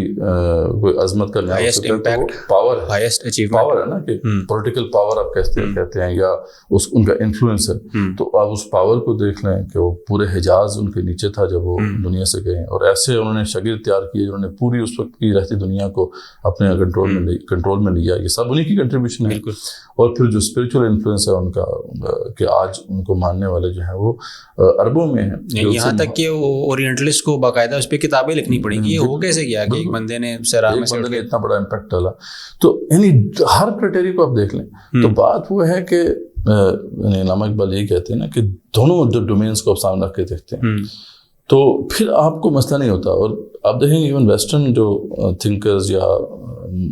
کوئی عظمت کا ہائیسٹ امپیکٹ پاور ہے، ہائیسٹ اچیومنٹ پاور ہے نا، کہ پولیٹیکل پاور آپ کہتے ہیں یا ان کا انفلوئنس ہے. تو آپ اس پاور کو دیکھ لیں کہ وہ پورے حجاز ان کے نیچے تھا جب وہ دنیا سے گئے، اور ایسے انہوں نے شاگرد تیار کیے جنہوں نے پوری اس وقت کی رہتی دنیا کو اپنے کنٹرول میں لیا. یہ سب انہیں کی کنٹریبیوشن ہے. اور پھر جو اسپرچل انفلوئنس ہے ان کا، کہ آج ان کو ماننے والے جو ہیں وہ اربوں میں ہیں. یہاں تک کہ اورینٹلسٹ کو باقاعدہ اس پہ کتابیں لکھنی پڑیں گی. وہ کیسے کیا کہ ایک بندے نے اتنا بڑا امپیکٹ ڈالا. تو یعنی ہر کرائٹیریا کو آپ دیکھ لیں تو بات وہ ہے کہ علامہ اقبال یہی کہتے ہیں نا کہ دونوں ڈومینس کو آپ سامنے رکھ کے دیکھتے ہیں تو پھر آپ کو مسئلہ نہیں ہوتا. اور آپ دیکھیں ایون ویسٹرن جو تھنکرز یا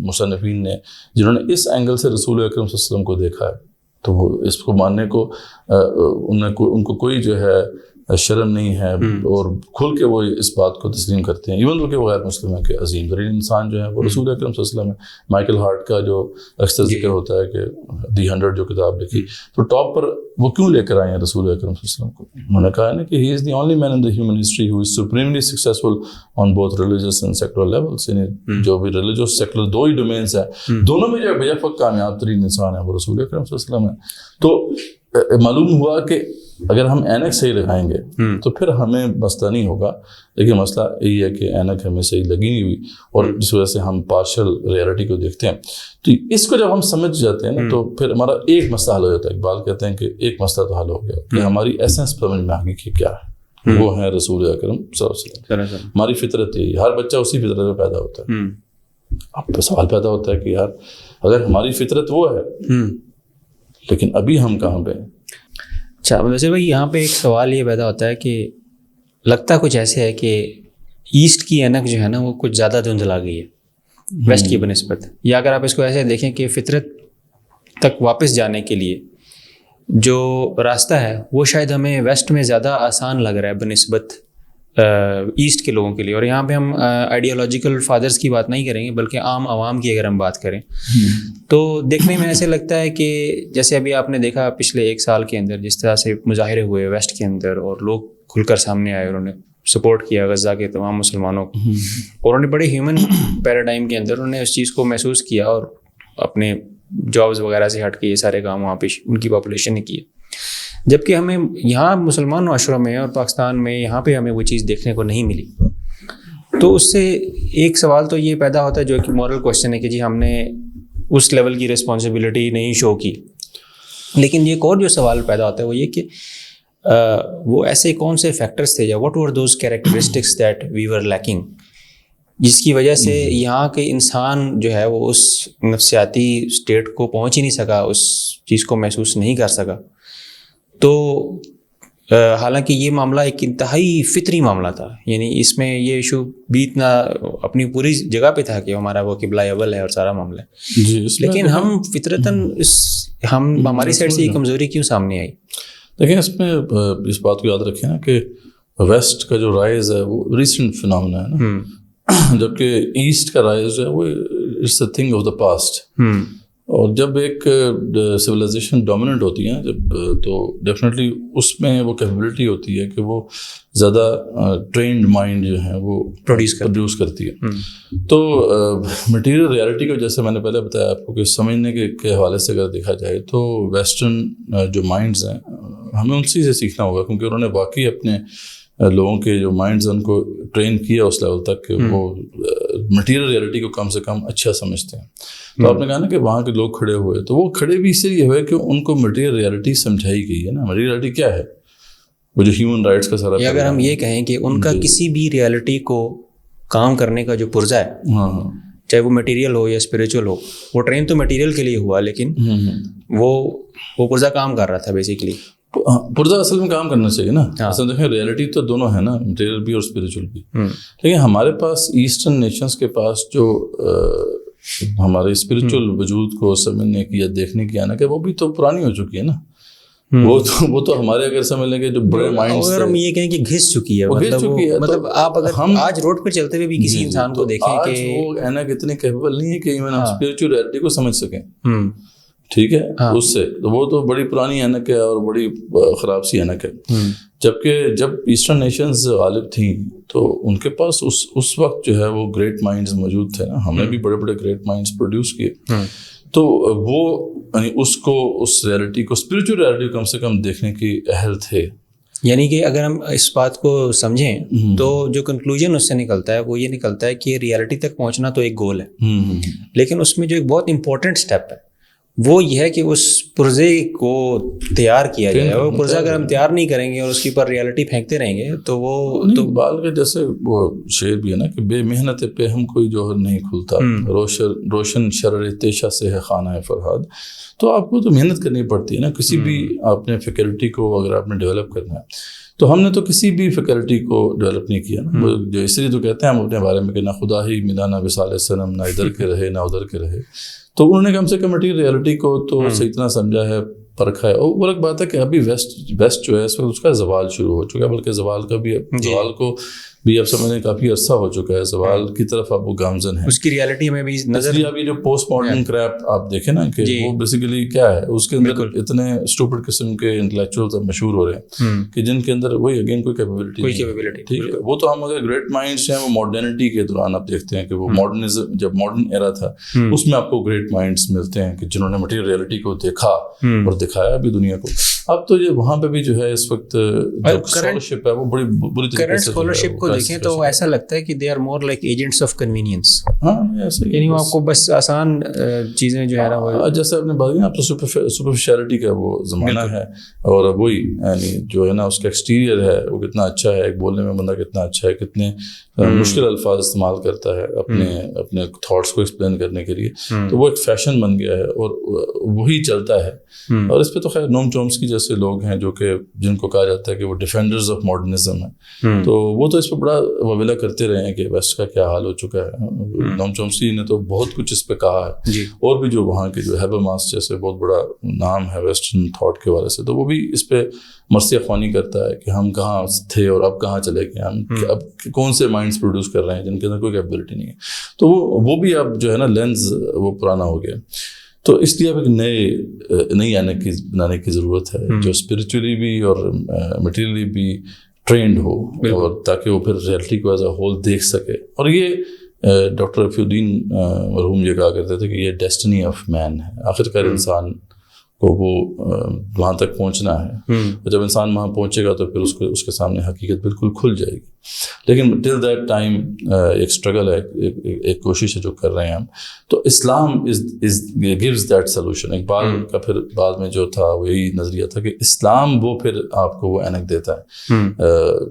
مصنفین نے جنہوں نے اس اینگل سے رسول اکرم صلی اللہ علیہ وسلم کو دیکھا ہے تو وہ اس کو ماننے کو ان کو کوئی جو ہے شرم نہیں ہے، اور کھل کے وہ اس بات کو تسلیم کرتے ہیں. ایون وہ کہ وہ غیر مسلم ہے کہ عظیم ترین انسان جو ہے وہ رسول اکرم صلی اللہ علیہ وسلم ہے. مائیکل ہارٹ کا جو اکثر ذکر ہوتا ہے کہ دی 100 جو کتاب لکھی تو ٹاپ پر وہ کیوں لے کر آئے ہیں رسول اکرم صلی اللہ علیہ وسلم کو؟ انہوں نے کہا ہے نا کہ he is the only man in the human history who is supremely successful on both religious and secular levels. یعنی جو بھی ریلیجیس سیکولر دو ہی ڈومینس ہیں، دونوں میں جو بے شک کامیاب ترین انسان ہے وہ رسول اکرم صلی اللہ علیہ وسلم ہے. تو معلوم ہوا کہ اگر ہم اینک صحیح لگائیں گے تو پھر ہمیں مسئلہ نہیں ہوگا. لیکن مسئلہ یہی ہے کہ اینک ہمیں صحیح لگی نہیں ہوئی، اور جس وجہ سے ہم پارشل ریئلٹی کو دیکھتے ہیں. تو اس کو جب ہم سمجھ جاتے ہیں نا تو پھر ہمارا ایک مسئلہ حل ہو جاتا ہے. اقبال کہتے ہیں کہ ایک مسئلہ تو حل ہو گیا کہ ہماری ایسنس سمجھ میں آ گئی کہ کیا ہے، وہ ہے رسول اکرم صلی اللہ علیہ وسلم. ہماری فطرت یہی، ہر بچہ اسی فطرت میں پیدا ہوتا ہے. اب تو سوال پیدا ہوتا ہے کہ یار اگر ہماری فطرت وہ ہے لیکن ابھی ہم کہاں پہ ہیں؟ اچھا ویسے بھائی یہاں پہ ایک سوال یہ پیدا ہوتا ہے کہ لگتا کچھ ایسے ہے کہ ایسٹ کی اینک جو ہے نا وہ کچھ زیادہ دھندلا گئی ہے ویسٹ کی بنسبت، یا اگر آپ اس کو ایسے دیکھیں کہ فطرت تک واپس جانے کے لیے جو راستہ ہے وہ شاید ہمیں ویسٹ میں زیادہ آسان لگ رہا ہے بنسبت ایسٹ کے لوگوں کے لیے. اور یہاں پہ ہم آئیڈیالوجیکل فادرز کی بات نہیں کریں گے بلکہ عام عوام کی اگر ہم بات کریں تو دیکھنے میں ایسے لگتا ہے کہ جیسے ابھی آپ نے دیکھا پچھلے 1 سال کے اندر جس طرح سے مظاہرے ہوئے ویسٹ کے اندر اور لوگ کھل کر سامنے آئے، انہوں نے سپورٹ کیا غزہ کے تمام مسلمانوں کو، اور انہوں نے بڑے ہیومن پیراڈائم کے اندر انہوں نے اس چیز کو محسوس کیا اور اپنے جابز وغیرہ سے ہٹ کے یہ سارے کام وہاں پہ ان کی پاپولیشن نے کیے. جبکہ ہمیں یہاں مسلمان معاشروں میں اور پاکستان میں یہاں پہ ہمیں وہ چیز دیکھنے کو نہیں ملی. تو اس سے ایک سوال تو یہ پیدا ہوتا ہے جو کہ مورل کوشچن ہے کہ جی ہم نے اس لیول کی رسپانسبلٹی نہیں شو کی. لیکن ایک اور جو سوال پیدا ہوتا ہے وہ یہ کہ وہ ایسے کون سے فیکٹرز تھے یا what were those characteristics that we were lacking جس کی وجہ سے یہاں کے انسان جو ہے وہ اس نفسیاتی اسٹیٹ کو پہنچ ہی نہیں سکا، اس چیز کو محسوس نہیں کر سکا. تو حالانکہ یہ معاملہ ایک انتہائی فطری معاملہ تھا، یعنی اس میں یہ ایشو بھی اتنا اپنی پوری جگہ پہ تھا کہ ہمارا وہ قبلہ اول ہے اور سارا معاملہ ہے. لیکن ہم فطرتاً ہماری سائڈ سے یہ کمزوری کیوں سامنے آئی؟ دیکھیں اس میں اس بات کو یاد رکھیں نا کہ ویسٹ کا جو رائز ہے وہ ریسنٹ فنامنا ہے نا، جبکہ ایسٹ کا رائز جو ہے وہ it's a thing of the past. اور جب ایک سویلائزیشن ڈومیننٹ ہوتی ہے جب تو ڈیفینیٹلی اس میں وہ کیپیبلٹی ہوتی ہے کہ وہ زیادہ ٹرینڈ مائنڈ جو ہے وہ پروڈیوس کرتی ہے. تو مٹیریل ریالٹی کو جیسے میں نے پہلے بتایا آپ کو کہ سمجھنے کے حوالے سے اگر دیکھا جائے تو ویسٹرن جو مائنڈز ہیں ہمیں ان سے سیکھنا ہوگا، کیونکہ انہوں نے واقعی اپنے لوگوں کے جو مائنڈز ان کو ٹرین کیا اس لیول تک کہ وہ مٹیریل ریالٹی کو کم سے کم اچھا سمجھتے ہیں. تو آپ نے کہا نا کہ وہاں کے لوگ کھڑے ہوئے تو وہ کھڑے بھی اس لیے ہوئے کہ ان کو مٹیریل ریالٹی سمجھائی گئی ہے نا. مٹیریل ریالٹی کیا ہے؟ وہ جو ہیومن رائٹس کا سارا، یا اگر ہم یہ کہیں کہ ان کا کسی بھی ریالٹی کو کام کرنے کا جو پرزہ ہے، چاہے وہ مٹیریل ہو یا اسپریچول ہو، وہ ٹرین تو مٹیریل کے لیے ہوا لیکن وہ پرزہ کام کر رہا تھا بیسیکلی. پرزہ اصل میں کام کرنا چاہیے نا. اصل دیکھیں ریالٹی تو دونوں ہے نا، مٹیریل بھی اور اسپریچول بھی. لیکن ہمارے پاس ایسٹرن نیشنز کے پاس جو ہمارے اسپریچول وجود کو سمجھنے کی یا دیکھنے کی آنا کہ وہ بھی تو پرانی ہو چکی ہے نا. وہ تو ہمارے اگر سمجھ لیں گے جو بڑے مائنڈز، اگر ہم یہ کہیں کہ گھس چکی ہے، مطلب آپ اگر ہم آج روڈ پر چلتے ہوئے بھی کسی انسان کو دیکھیں کہ وہ اینک اتنے کیپیبل نہیں ہے کہ ایون ہم اسپریچول ریالٹی کو سمجھ سکیں. ٹھیک ہے، اس سے وہ تو بڑی پرانی اینک ہے اور بڑی خراب سی اینک ہے. جبکہ جب ایسٹرن نیشنز غالب تھیں تو ان کے پاس اس وقت جو ہے وہ گریٹ مائنڈز موجود تھے نا. ہم نے بھی بڑے بڑے گریٹ مائنڈز پروڈیوس کیے. تو وہ یعنی اس ریئلٹی کو اسپریچول ریئلٹی کو کم سے کم دیکھنے کی اہل تھے. یعنی کہ اگر ہم اس بات کو سمجھیں تو جو کنکلوژن اس سے نکلتا ہے وہ یہ نکلتا ہے کہ ریئلٹی تک پہنچنا تو ایک گول ہے، لیکن اس میں جو ایک بہت امپورٹنٹ اسٹیپ ہے وہ یہ ہے کہ اس پرزے کو تیار کیا جائے. اور پرزہ اگر ہم تیار نہیں کریں گے اور اس کے اوپر ریئلٹی پھینکتے رہیں گے تو وہ تو بال کے جیسے وہ شعر بھی ہے نا کہ بے محنت پہ ہم کوئی جوہر نہیں کھلتا، روشن شرر تیشہ سے ہے خانہ فرہاد. تو آپ کو تو محنت کرنی پڑتی ہے نا کسی بھی آپ نے فیکلٹی کو اگر آپ نے ڈیولپ کرنا ہے. تو ہم نے تو کسی بھی فیکلٹی کو ڈیولپ نہیں کیا نا. جو اس لیے تو کہتے ہیں ہم اپنے بارے میں کہ نہ خدا ہی ملا نہ وصال صنم، نہ ادھر کے رہے نہ ادھر کے رہے. تو انہوں نے کم سے کم مٹیریل ریئلٹی کو تو صحیح طرح سمجھا ہے، پرکھا ہے. اور وہ ایک بات ہے کہ ابھی ویسٹ جو ہے اس وقت اس کا زوال شروع ہو چکا ہے، بلکہ زوال کا بھی زوال کو بھی اب سمجھنے کافی عرصہ ہو چکا ہے. زوال کی طرف اب وہ گامزن ہے. اس کی ریئلٹی میں بھی نظر ابھی جو پوسٹ ماڈرن کریپ آپ دیکھیں نا کہ وہ بیسیکلی کیا ہے، اس کے اندر اتنے اسٹوپڈ قسم کے انٹلیکچوئلز اب مشہور ہو رہے ہیں کہ جن کے اندر وہی اگین کوئی کیپیبلٹی ٹھیک ہے. وہ تو ہم اگر گریٹ مائنڈس ہیں وہ ماڈرنٹی کے دوران آپ دیکھتے ہیں کہ وہ ماڈرنزم جب ماڈرن ایرا تھا اس میں آپ کو گریٹ مائنڈس ملتے ہیں کہ جنہوں نے مٹیریل ریئلٹی کو دیکھا اور دکھایا بھی دنیا کو. اب تو یہ وہاں پہ بھی جو ہے اس وقت اسکالرشپ ہے وہ بڑی بری طریقے سے اسکالرشپ کو دیکھیں تو ایسا لگتا ہے کہ they are more like agents of convenience. ہاں ایسا یعنی وہ آپ کو بس آسان چیزیں جو ہے نا وہ جیسے آپ نے بات کی نا آپ تو سپرفیشیلٹی کا وہ زمانہ ہے. اور وہی یعنی جو ہے نا اس کا ایکسٹیریئر ہے وہ کتنا اچھا ہے، ایک بولنے میں بندہ کتنا اچھا ہے، کتنے مشکل الفاظ استعمال کرتا ہے اپنے تھاٹس کو ایکسپلین کرنے کے لیے. تو وہ ایک فیشن بن گیا ہے اور وہی چلتا ہے. اور اس پہ تو خیر نوم چومسکی جیسے لوگ ہیں جو کہ جن کو کہا جاتا ہے کہ وہ ڈیفینڈرز آف ماڈرنزم ہیں، تو وہ تو اس پہ بڑا وویلا کرتے رہے ہیں کہ ویسٹ کا کیا حال ہو چکا ہے. نوم چومسکی نے تو بہت کچھ اس پہ کہا ہے. اور بھی جو وہاں کے جو ہیبرماس جیسے بہت بڑا نام ہے ویسٹرن تھاٹ کے والے سے، تو وہ بھی اس پہ مرثیہ خوانی کرتا ہے کہ ہم کہاں تھے اور اب کہاں چلے گئے، ہم اب کون سے مائنڈس پروڈیوس کر رہے ہیں جن کے اندر کوئی کیپیبلٹی نہیں ہے. تو وہ بھی اب جو ہے نا لینز وہ پرانا ہو گیا. تو اس لیے اب ایک نئی بنانے کی ضرورت ہے جو اسپرچولی بھی اور مٹیریلی بھی ٹرینڈ ہو، اور تاکہ وہ پھر ریئلٹی کو ایز اے ہول دیکھ سکے. اور یہ ڈاکٹر رفیع الدین مرحوم یہ کہا کرتے تھے کہ یہ ڈیسٹنی آف مین ہے. آخرکار انسان کو وہ وہاں تک پہنچنا ہے. جب انسان وہاں پہنچے گا تو پھر اس کے سامنے حقیقت بالکل کھل جائے گی. لیکن ٹل دیٹ ٹائم ایک اسٹرگل ہے، ایک کوشش ہے جو کر رہے ہیں ہم. تو اسلام گیوز دیٹ سولوشن. اقبال کا پھر بعد میں جو تھا وہ یہی نظریہ تھا کہ اسلام وہ پھر آپ کو وہ اینک دیتا ہے،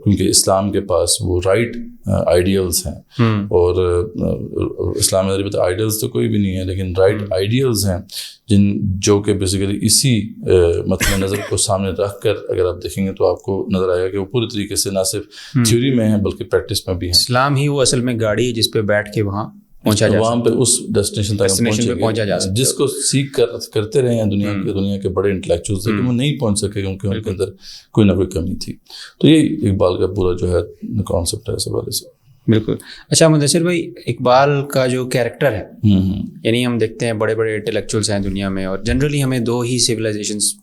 کیونکہ اسلام کے پاس وہ رائٹ آئیڈیلز ہیں. اور اسلام میں تو آئیڈیلز تو کوئی بھی نہیں ہے، لیکن رائٹ آئیڈیلز ہیں جو کہ بیسیکلی اسی مطلب نظر کو سامنے رکھ کر اگر آپ دیکھیں گے تو آپ کو نظر آئے گا کہ وہ پوری طریقے سے نہ صرف تھیوری میں ہیں بلکہ پریکٹس میں بھی ہیں. اسلام ہی وہ اصل میں گاڑی ہے جس پہ بیٹھ کے وہاں پہنچا جا، وہاں پہ اس ڈیسٹینیشن تک پہنچا جا سکتا ہے، جس کو سیکھ کرتے رہے ہیں دنیا کے بڑے انٹلیکچوئلز، لیکن وہ نہیں پہنچ سکے کیونکہ ان کے اندر کوئی نہ کوئی کمی تھی. تو یہ اقبال کا پورا جو ہے کانسیپٹ ہے اس حوالے سے. بالکل. اچھا مدثر بھائی، اقبال کا جو کیریکٹر ہے، یعنی ہم دیکھتے ہیں بڑے بڑے انٹلیکچوئلس ہیں دنیا میں، اور جنرلی ہمیں دو ہی سویلائزیشنس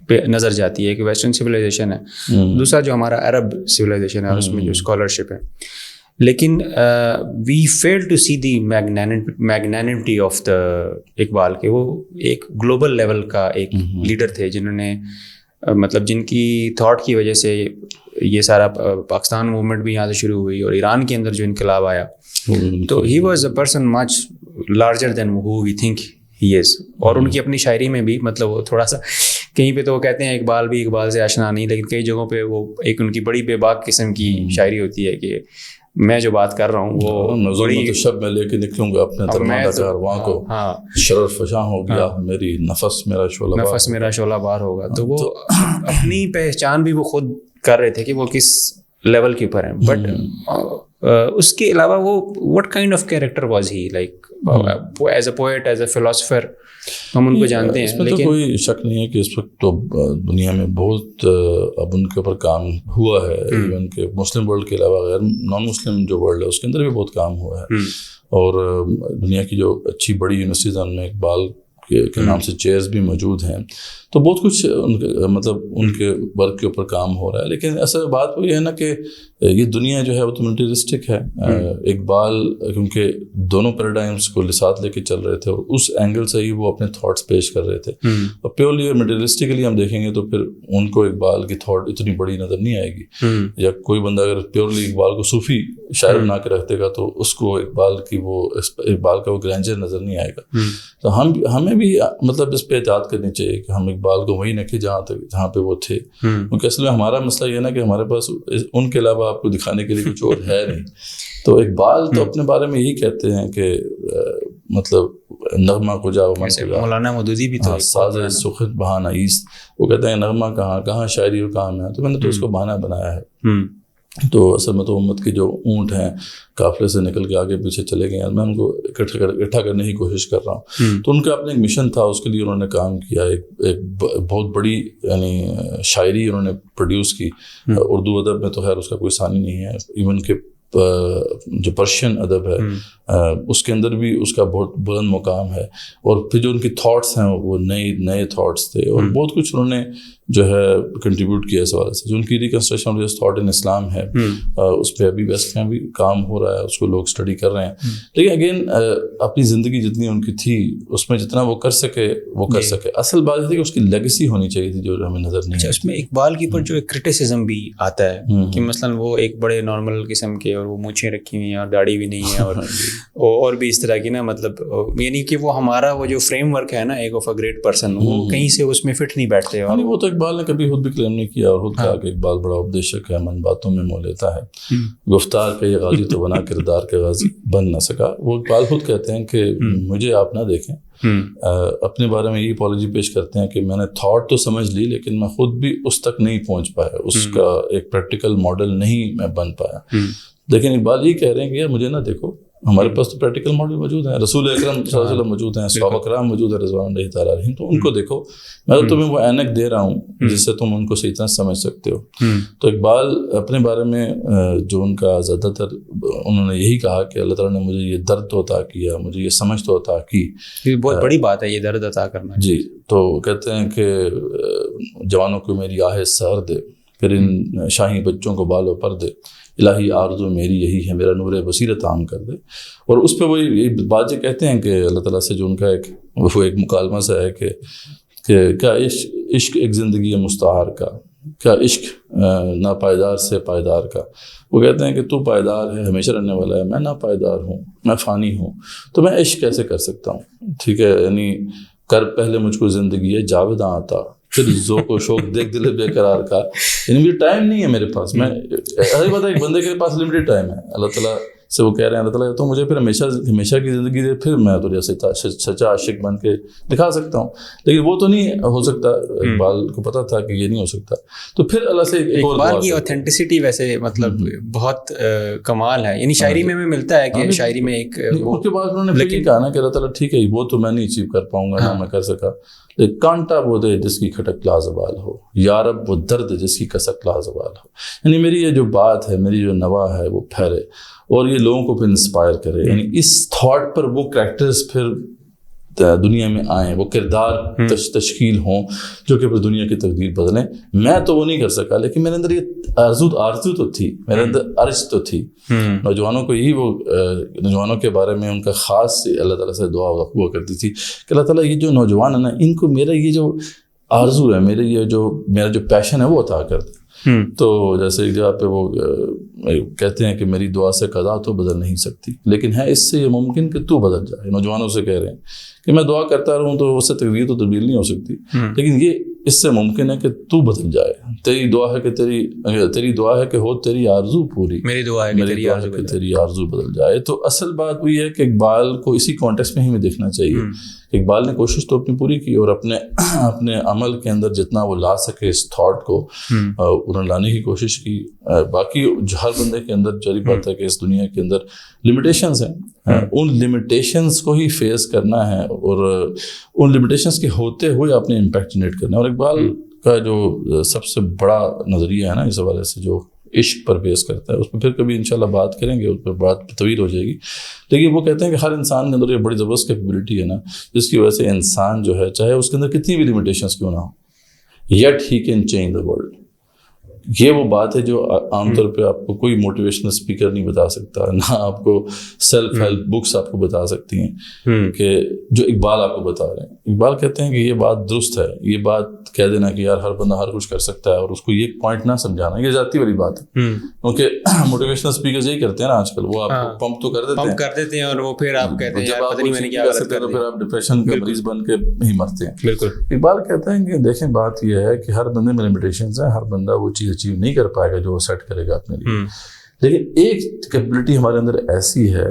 پہ نظر جاتی ہے، کہ ویسٹرن سویلائزیشن ہے، دوسرا جو ہمارا عرب سویلائزیشن ہے اس میں جو اسکالرشپ ہے. لیکن we fail to see the magnanimity of the Iqbal کے. وہ ایک گلوبل لیول کا ایک لیڈر تھے جنہوں نے مطلب جن کی تھاٹ کی وجہ سے یہ سارا پاکستان موومنٹ بھی یہاں سے شروع ہوئی اور ایران کے اندر جو انقلاب آیا. تو he was a person much larger than who we think he is. اور ان کی اپنی شاعری میں بھی مطلب وہ تھوڑا سا کہیں پہ تو وہ کہتے ہیں اقبال بھی اقبال سے آشنا نہیں، لیکن کئی جگہوں پہ وہ ایک ان کی بڑی بے باک قسم کی شاعری ہوتی ہے کہ میں جو بات کر رہا ہوں وہ بڑی شب میں لے کے نکلوں گا اپنے درماندہ کارواں کو، شرر فشاں ہو گیا میری نفس میرا شعلہ بار ہوگا. تو وہ اپنی پہچان بھی وہ خود کر رہے تھے کہ وہ کس لیول کے اوپر ہیں. بٹ اس کے علاوہ وہ what kind of character was he, like as a poet, as a philosopher ہم ان کو جانتے ہیں. اس میں تو کوئی شک نہیں ہے کہ اس وقت تو دنیا میں بہت اب ان کے اوپر کام ہوا ہے. ایون کہ مسلم ورلڈ کے علاوہ غیر نان مسلم جو ورلڈ ہے اس کے اندر بھی بہت کام ہوا ہے. اور دنیا کی جو اچھی بڑی یونیورسٹیز ہیں ان میں اقبال کے نام سے چیئرز بھی موجود ہیں. تو بہت کچھ مطلب ان کے ورک کے اوپر کام ہو رہا ہے. لیکن اصل بات وہ یہ ہے نا کہ یہ دنیا جو ہے وہ تو ملٹیرسٹک ہے. اقبال کیونکہ دونوں پیراڈائمس کو ساتھ لے کے چل رہے تھے اور اس اینگل سے ہی وہ اپنے تھاٹس پیش کر رہے تھے. اور پیورلی اور ملٹیرسٹکلی ہم دیکھیں گے تو پھر ان کو اقبال کی تھاٹ اتنی بڑی نظر نہیں آئے گی. یا کوئی بندہ اگر پیورلی اقبال کو صوفی شاعر بنا کے رکھ دے گا تو اس کو اقبال کا وہ گرینجر نظر نہیں آئے گا. تو ہمیں بھی مطلب اس پہ احتیاط کرنی چاہیے کہ ہم اقبال کو وہی رکھیں جہاں پہ وہ تھے. کیونکہ اصل میں ہمارا مسئلہ یہ ہے نا کہ ہمارے پاس ان کے علاوہ آپ کو دکھانے کے لیے کچھ اور ہے نہیں. تو اقبال تو اپنے بارے میں یہی کہتے ہیں کہ مطلب نغمہ کو جا مولانا مودودی بھی تو ساز سخن بہانہ ایست، وہ کہتے ہیں نغمہ کہاں شاعری اور کہاں میں. تو میں نے تو اس کو بہانہ بنایا ہے. تو اصل میں تو امت کے جو اونٹ ہیں قافلے سے نکل کے آگے پیچھے چلے گئے ہیں، میں ان کو اکٹھا کرنے کی کوشش کر رہا ہوں. تو ان کا اپنا ایک مشن تھا، اس کے لیے انہوں نے کام کیا. ایک بہت بڑی یعنی شاعری انہوں نے پروڈیوس کی. اردو ادب میں تو خیر اس کا کوئی ثانی نہیں ہے. ایون کہ جو پرشین ادب ہے اس کے اندر بھی اس کا بہت بلند مقام ہے. اور پھر جو ان کی تھاٹس ہیں وہ نئے تھاٹس تھے اور بہت کچھ انہوں نے جو ہے کنٹریبیوٹ کیا اس حوالے سے. جو ان کی ریکنسٹرکشن آف تھاٹ ان اسلام ہے اس پہ ابھی ویسٹ میں بھی کام ہو رہا ہے، اس کو لوگ اسٹڈی کر رہے ہیں. لیکن اگین اپنی زندگی جتنی ان کی تھی اس میں جتنا وہ کر سکے وہ کر سکے. اصل بات یہ تھی کہ اس کی لیگیسی ہونی چاہیے تھی جو ہمیں نظر نہیں. اس میں اقبال کے اوپر جو ایک کرٹیسزم بھی آتا ہے کہ مثلاً وہ ایک بڑے نارمل قسم کے اور وہ مونچھیں رکھی ہوئی ہیں اور داڑھی بھی نہیں ہے اور بھی اس طرح کی نا مطلب یعنی کہ وہ ہمارا وہ جو فریم ورک ہے نا ایک آف اے گریٹ پرسن وہ کہیں سے اس میں فٹ نہیں بیٹھتے. اور وہ تو اقبال نے کبھی خود بھی کلیم نہیں کیا اور خود کہا کہ اقبال بڑا اپدیشک ہے، من باتوں میں مو لیتا ہے، گفتار کا یہ غازی تو بنا کردار کے غازی بن نہ سکا. وہ اقبال خود کہتے ہیں کہ مجھے آپ نہ دیکھیں. اپنے بارے میں یہ اپالوجی پیش کرتے ہیں کہ میں نے تھاٹ تو سمجھ لی لیکن میں خود بھی اس تک نہیں پہنچ پایا، اس کا ایک پریکٹیکل ماڈل نہیں میں بن پایا. لیکن اقبال یہ کہہ رہے ہیں کہ یار مجھے نہ دیکھو، ہمارے پاس تو پریکٹیکل ماڈل موجود ہیں، رسول اکرم صلی اللہ علیہ وسلم موجود ہیں، صحابہ کرام موجود ہیں رضوان اللہ تعالیٰ علیہم. تو ان کو دیکھو، میں تو تمہیں وہ اینک دے رہا ہوں جس سے تم ان کو صحیح طرح سمجھ سکتے ہو. تو اقبال اپنے بارے میں جو ان کا زیادہ تر انہوں نے یہی کہا کہ اللہ تعالیٰ نے مجھے یہ درد تو عطا کیا، مجھے یہ سمجھ تو عطا کی. بہت بڑی بات ہے یہ درد عطا کرنا. جی. تو کہتے ہیں کہ جوانوں کو میری آہ سحر دے، پھر ان شاہی بچوں کو بالوں پر دے، الہی آرزو میری یہی ہے، میرا نور بصیرت عام کر دے. اور اس پہ وہی بات یہ کہتے ہیں کہ اللہ تعالیٰ سے جو ان کا ایک مکالمہ سا ہے کہ کیا عشق ایک زندگی مستعار کا، کیا عشق ناپائیدار سے پائیدار کا. وہ کہتے ہیں کہ تو پائیدار ہے، ہمیشہ رہنے والا ہے، میں ناپائیدار ہوں، میں فانی ہوں، تو میں عشق کیسے کر سکتا ہوں. ٹھیک ہے، یعنی کر پہلے مجھ کو زندگی ہے جاویداں آتا، پھر ذوق و شوق دیکھ دل بے قرار کا. یعنی مجھے ٹائم نہیں ہے میرے پاس. میں ایسی بات ہے ایک بندے کے پاس لمیٹڈ ٹائم ہے. اللہ تعالیٰ سے وہ کہہ رہے ہیں اللہ تعالیٰ تو مجھے پھر ہمیشہ کی زندگی دے، پھر میں تو جیسے سچا عاشق بن کے دکھا سکتا ہوں. لیکن وہ تو نہیں ہو سکتا. اقبال کو پتا تھا کہ یہ نہیں ہو سکتا. تو پھر اللہ سے اقبال کی اوتھینٹسٹی ویسے مطلب بہت کمال ہے. یعنی شاعری میں ملتا ہے کہ شاعری میں ایک اس کے بعد انہوں نے کہا نا کہ اللہ تعالیٰ ٹھیک ہے وہ تو میں نہیں اچیو کر پاؤں گا، نہ میں کر سکا، لیکن کانٹا وہ دے جس کی کھٹک لازوال ہو، یارب وہ درد جس کی کسک لازوال ہو. یعنی میری یہ جو بات ہے، میری جو نوا ہے وہ پھیلے اور یہ لوگوں کو پھر انسپائر کرے. یعنی اس تھاٹ پر وہ کریکٹرز پھر دنیا میں آئیں، وہ کردار تشکیل ہوں جو کہ پھر دنیا کی تقدیر بدلیں. میں تو وہ نہیں کر سکا لیکن میرے اندر یہ آرزو تو تھی، میرے اندر عرض تو تھی. نوجوانوں کو یہی وہ نوجوانوں کے بارے میں ان کا خاص اللہ تعالیٰ سے دعا ہوا کرتی تھی کہ اللہ تعالیٰ یہ جو نوجوان ہے نا ان کو میرا یہ جو آرزو ہے، میرا جو پیشن ہے وہ عطا کر دے. تو جیسے ایک جگہ پہ وہ کہتے ہیں کہ میری دعا سے قضا تو بدل نہیں سکتی لیکن ہے اس سے یہ ممکن کہ تو بدل جائے. نوجوانوں سے کہہ رہے ہیں کہ میں دعا کرتا رہوں تو اس سے تقدیر تو تبدیل نہیں ہو سکتی لیکن یہ اس سے ممکن ہے کہ تو بدل جائے. تیری دعا ہے کہ تیری دعا ہے کہ ہو تیری آرزو پوری، میری دعا ہے کہ تیری آرزو بدل جائے. تو اصل بات وہی ہے کہ اقبال کو اسی کانٹیکسٹ میں ہی دیکھنا چاہیے. اقبال نے کوشش تو اپنی پوری کی اور اپنے عمل کے اندر جتنا وہ لا سکے اس تھاٹ کو انہوں نے لانے کی کوشش کی. باقی ہر بندے کے اندر جاری بات ہے کہ اس دنیا کے اندر لمیٹیشنز ہیں، ان لمیٹیشنز کو ہی فیس کرنا ہے اور ان لمیٹیشنز کے ہوتے ہوئے اپنے امپیکٹ جنریٹ کرنا ہے. اور اقبال کا جو سب سے بڑا نظریہ ہے نا اس حوالے سے جو عشق پر بیس کرتا ہے. اس پہ پھر کبھی انشاءاللہ بات کریں گے, اس پہ بات طویل ہو جائے گی. لیکن وہ کہتے ہیں کہ ہر انسان کے اندر یہ بڑی زبردست کیپیبلٹی ہے نا, جس کی وجہ سے انسان جو ہے چاہے اس کے اندر کتنی بھی لمیٹیشنس کیوں نہ ہو, yet he can change the world. یہ وہ بات ہے جو عام طور پہ آپ کو کوئی موٹیویشنل اسپیکر نہیں بتا سکتا, نہ آپ کو سیلف ہیلپ بکس آپ کو بتا سکتی ہیں کہ جو اقبال آپ کو بتا رہے ہیں. اقبال کہتے ہیں کہ یہ بات درست ہے, یہ بات کہہ دینا کہ یار ہر بندہ ہر کچھ کر سکتا ہے اور اس کو یہ پوائنٹ نہ سمجھانا, یہ ذاتی والی بات ہے. کیونکہ موٹیویشنل اسپیکرز یہی کرتے ہیں نا آج کل, وہ آپ کو پمپ تو کر دیتے ہیں اور وہ پھر آپ کہتے ہیں جب آپ پھر آپ ڈپریشن کے مریض بن کے ہی مرتے ہیں. بالکل. اقبال کہتے ہیں کہ دیکھیں بات یہ ہے کہ ہر بندے میں لمیٹیشنز ہیں, ہر بندہ وہ چیز اچیو نہیں کر پائے گا جو وہ سیٹ کرے گا اپنے لیے. لیکن ایک کیپیبلٹی ہمارے اندر ایسی ہے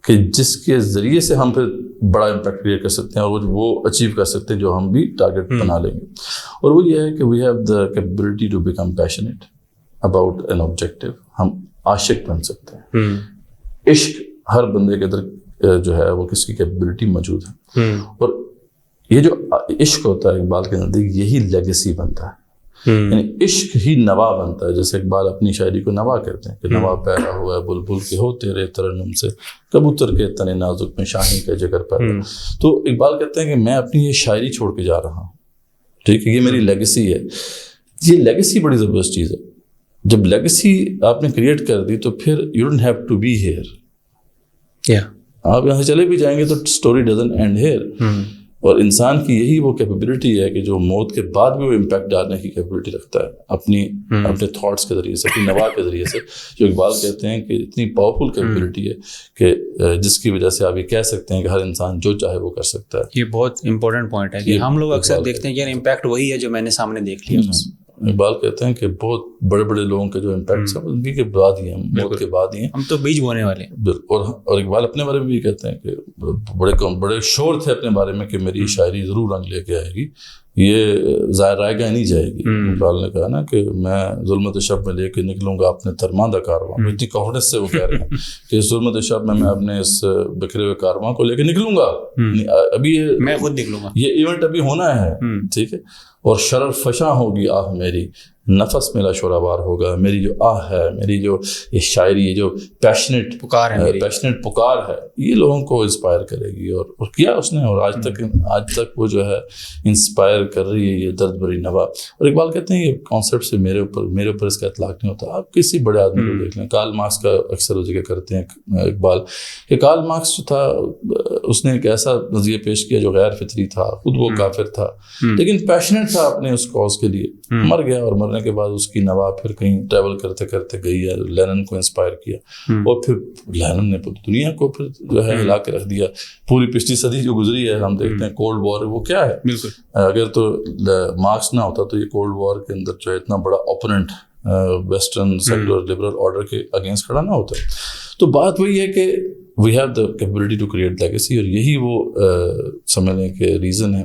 کہ جس کے ذریعے سے ہم پھر بڑا امپیکٹ کریٹ کر سکتے ہیں اور وہ اچیو کر سکتے ہیں جو ہم بھی ٹارگیٹ بنا لیں گے. اور وہ یہ ہے کہ we have the capability to become passionate about an objective. ہم عاشق بن سکتے ہیں. عشق ہر بندے کے اندر جو ہے وہ کس کی کیپیبلٹی موجود ہے. اور یہ جو عشق ہوتا ہے اقبال کے نزدیک یہی لیگیسی بنتا ہے, یعنی عشق ہی نوا بنتا ہے. جیسے اقبال اپنی شاعری کو نوا کہتے ہیں کہ نوا پیرا ہوا ہے بلبل کے ہو تیرے ترنم سے, کبوتر کے تن نازک میں شاہین کا جگر پیدا. تو اقبال کہتے ہیں کہ میں اپنی یہ شاعری چھوڑ کے جا رہا ہوں, ٹھیک ہے, یہ میری لیگیسی ہے. یہ لیگیسی بڑی زبردست چیز ہے. جب لیگیسی آپ نے کریٹ کر دی تو پھر you don't have to be here. آپ یہاں سے چلے بھی جائیں گے تو اسٹوری ڈزنٹ اینڈ ہیئر. اور انسان کی یہی وہ کیپیبلٹی ہے کہ جو موت کے بعد بھی وہ امپیکٹ ڈالنے کی کیپیبلٹی رکھتا ہے اپنے تھاٹس کے ذریعے سے, اپنی نوا کے ذریعے سے, جو اقبال کہتے ہیں کہ اتنی پاورفل کیپیبلٹی ہے کہ جس کی وجہ سے آپ یہ کہہ سکتے ہیں کہ ہر انسان جو چاہے وہ کر سکتا ہے. یہ بہت امپورٹنٹ پوائنٹ ہے کہ ہم لوگ اکثر دیکھتے ہیں کہ امپیکٹ وہی ہے جو میں نے سامنے دیکھ لیا. اقبال کہتے ہیں کہ بہت بڑے بڑے لوگوں کے جو امپیکٹس ہیں زندگی کے بعد ہی ہیں, موت کے بعد ہی ہیں. ہم تو بیج بونے والے ہیں. اور اقبال اپنے بارے میں بھی کہتے ہیں کہ بڑے شور تھے اپنے بارے میں کہ میری شاعری ضرور رنگ لے کے آئے گی, یہ ظاہر رائے گاہ نہیں جائے گی. اقبال نے کہا نا کہ میں ظلمت شب میں لے کے نکلوں گا اپنے ترماندہ کارواں. اتنی کانفیڈنس سے وہ کہہ رہے ہیں کہ ظلمت شب میں اپنے اس بکھرے ہوئے کارواں کو لے کے نکلوں گا. ابھی میں خود نکلوں گا, یہ ایونٹ ابھی ہونا ہے, ٹھیک ہے. اور شرر فشاں ہوگی آہ میری, نفس میرا شورابار ہوگا. میری جو آہ ہے, میری جو یہ شاعری, یہ جو پیشنیٹ پکار ہے, یہ لوگوں کو انسپائر کرے گی. اور کیا اس نے, اور آج تک وہ جو ہے انسپائر کر رہی ہے یہ درد بری نوا. اور اقبال کہتے ہیں یہ کانسیپٹ سے میرے اوپر اس کا اطلاق نہیں ہوتا. آپ کسی بڑے آدمی کو دیکھ لیں, کارل مارکس کا اکثر ذکر کرتے ہیں اقبال کہ کارل مارکس جو تھا اس نے ایک ایسا نظریہ پیش کیا جو غیر فطری تھا, خود وہ کافر تھا لیکن پیشنیٹ تھا اپنے اس کاز کے لیے. مر گیا, اور مرنے کے بعد اس کی نوا پھر کہیں ٹریول کرتے کرتے گئی ہے, لینن کو انسپائر کیا, اور پھر لینن نے پوری دنیا کو پھر جو ہے ہلا کے رکھ دیا. پوری پچھلی صدی جو گزری ہے, ہم دیکھتے ہیں کولڈ وار وہ کیا ہے. اگر تو مارکس نہ ہوتا تو یہ کولڈ وار کے اندر جو ہے اتنا بڑا opponent western secular liberal order کے اگینسٹ کھڑا نہ ہوتا. تو بات وہی ہے کہ we have the capability to create legacy, اور یہی وہ سمجھنے کے ریزن ہے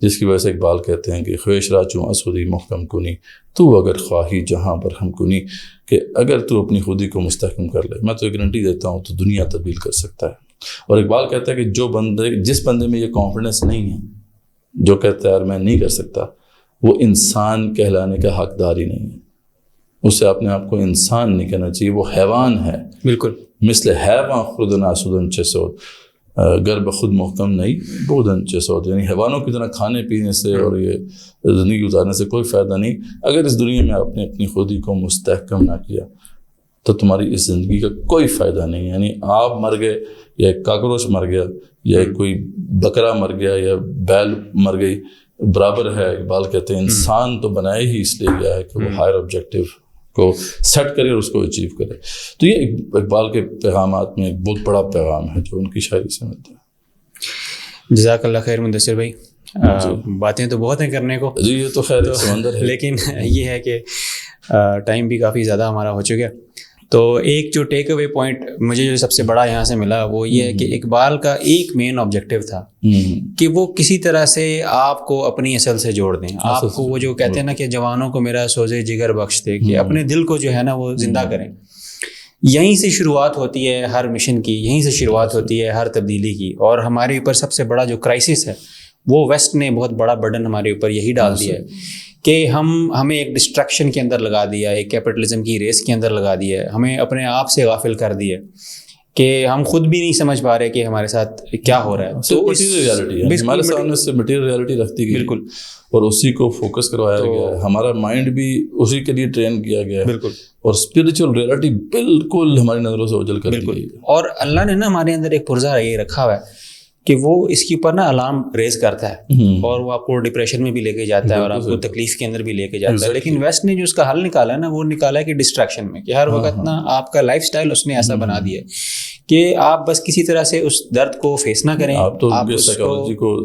جس کی وجہ سے اقبال کہتے ہیں کہ خویش را چوں اسودی محکم کنی تو اگر خواہی جہاں پر ہم کنی, کہ اگر تو اپنی خودی کو مستحکم کر لے, میں تو گارنٹی دیتا ہوں تو دنیا تبدیل کر سکتا ہے. اور اقبال کہتا ہے کہ جس بندے میں یہ کانفیڈنس نہیں ہے, جو کہتا ہے یار میں نہیں کر سکتا, وہ انسان کہلانے کا حقدار ہی نہیں ہے. اسے اپنے آپ کو انسان نہیں کہنا چاہیے, وہ حیوان ہے. بالکل. مثل حیوان خردن آسودن چسود گر بخود محکم نہیں بودن چسود, یعنی حیوانوں کی طرح کھانے پینے سے اور یہ زندگی گزارنے سے کوئی فائدہ نہیں. اگر اس دنیا میں آپ نے اپنی خودی کو مستحکم نہ کیا تو تمہاری اس زندگی کا کوئی فائدہ نہیں. یعنی آپ مر گئے یا ایک کاکروچ مر گیا یا کوئی بکرا مر گیا یا بیل مر گئی, برابر ہے. اقبال کہتے ہیں انسان تو بنائے ہی اس لیے گیا ہے کہ وہ ہائر آبجیکٹیو کو سیٹ کرے اور اس کو اچیو کرے. تو یہ اقبال کے پیغامات میں ایک بہت بڑا پیغام ہے جو ان کی شاعری سے ملتا ہے. جزاک اللہ خیر مدثر بھائی. باتیں تو بہت ہیں کرنے کو, جی یہ تو خیر سمندر ہے, لیکن یہ ہے کہ ٹائم بھی کافی زیادہ ہمارا ہو چکا. تو ایک جو ٹیک اوے پوائنٹ مجھے جو سب سے بڑا یہاں سے ملا وہ یہ ہے کہ اقبال کا ایک مین آبجیکٹیو تھا کہ وہ کسی طرح سے آپ کو اپنی اصل سے جوڑ دیں. آپ کو وہ جو کہتے ہیں نا کہ جوانوں کو میرا سوزے جگر بخش دے, کہ اپنے دل کو جو ہے نا وہ زندہ کریں. یہیں سے شروعات ہوتی ہے ہر مشن کی, یہیں سے شروعات ہوتی ہے ہر تبدیلی کی. اور ہمارے اوپر سب سے بڑا جو کرائسس ہے وہ ویسٹ نے بہت بڑا برڈن ہمارے اوپر یہی ڈال دیا ہے کہ ہمیں ایک ڈسٹریکشن کے اندر لگا دیا، ایک کیپٹلزم کی ریس کے اندر لگا دیا ہے، ہمیں اپنے آپ سے غافل کر دیا کہ ہم خود بھی نہیں سمجھ پا رہے کہ ہمارے ساتھ کیا ہو رہا ہے. تو ریالٹی ہے ہمارے سامنے سے مٹیریل ریالٹی رکھتی گئی بالکل، اور اسی کو فوکس کروایا گیا ہے. ہمارا مائنڈ بھی اسی کے لیے ٹرین کیا گیا ہے بالکل، اور اسپرچل ریالٹی بالکل ہماری نظروں سے اوجھل کر دی گئی. اور اللہ نے نا ہمارے اندر ایک پرزہ یہ رکھا ہوا ہے کہ وہ اس کے اوپر نا الارم ریز کرتا ہے اور وہ آپ کو ڈپریشن میں بھی لے کے جاتا ہے اور آپ کو تکلیف کے اندر بھی لے کے جاتا ہے. لیکن ویسٹ نے جو اس کا حل نکالا ہے نا، وہ نکالا ہے کہ ڈسٹریکشن میں، کہ ہر وقت نا آپ کا لائف سٹائل اس نے ایسا بنا دیا ہے کہ آپ بس کسی طرح سے اس درد کو فیس نہ کریں. آپ تو سائیکالوجی کو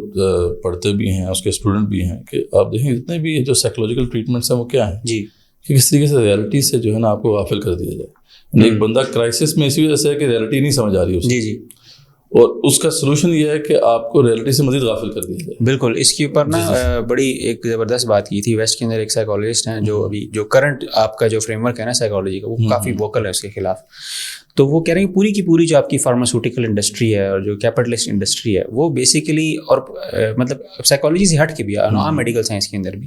پڑھتے بھی ہیں، اس کے اسٹوڈنٹ بھی ہیں، کہ آپ دیکھیں جتنے بھی جو سائیکولوجیکل ٹریٹمنٹس ہیں وہ کیا ہیں جی، کہ کس طریقے سے ریالٹی سے جو ہے نا آپ کو غافل کر دیا جائے. ایک بندہ کرائسس میں اسی وجہ سے ہے کہ ریالٹی نہیں سمجھ آ رہی ہے جی جی، اور اس کا سلوشن یہ ہے کہ آپ کو ریالٹی سے مزید غافل کر دیا جائے. بالکل، اس کے اوپر نا بڑی ایک زبردست بات کی تھی ویسٹ کے اندر. ایک سائیکالوجسٹ ہیں جو ابھی جو کرنٹ آپ کا جو فریم ورک ہے نا سائیکالوجی کا، وہ کافی ووکل ہے اس کے خلاف. تو وہ کہہ رہے ہیں پوری کی پوری جو آپ کی فارماسیوٹیکل انڈسٹری ہے اور جو کیپٹلسٹ انڈسٹری ہے، وہ بیسیکلی، اور مطلب سائیکالوجی سے ہٹ کے بھی نان میڈیکل سائنس کے اندر بھی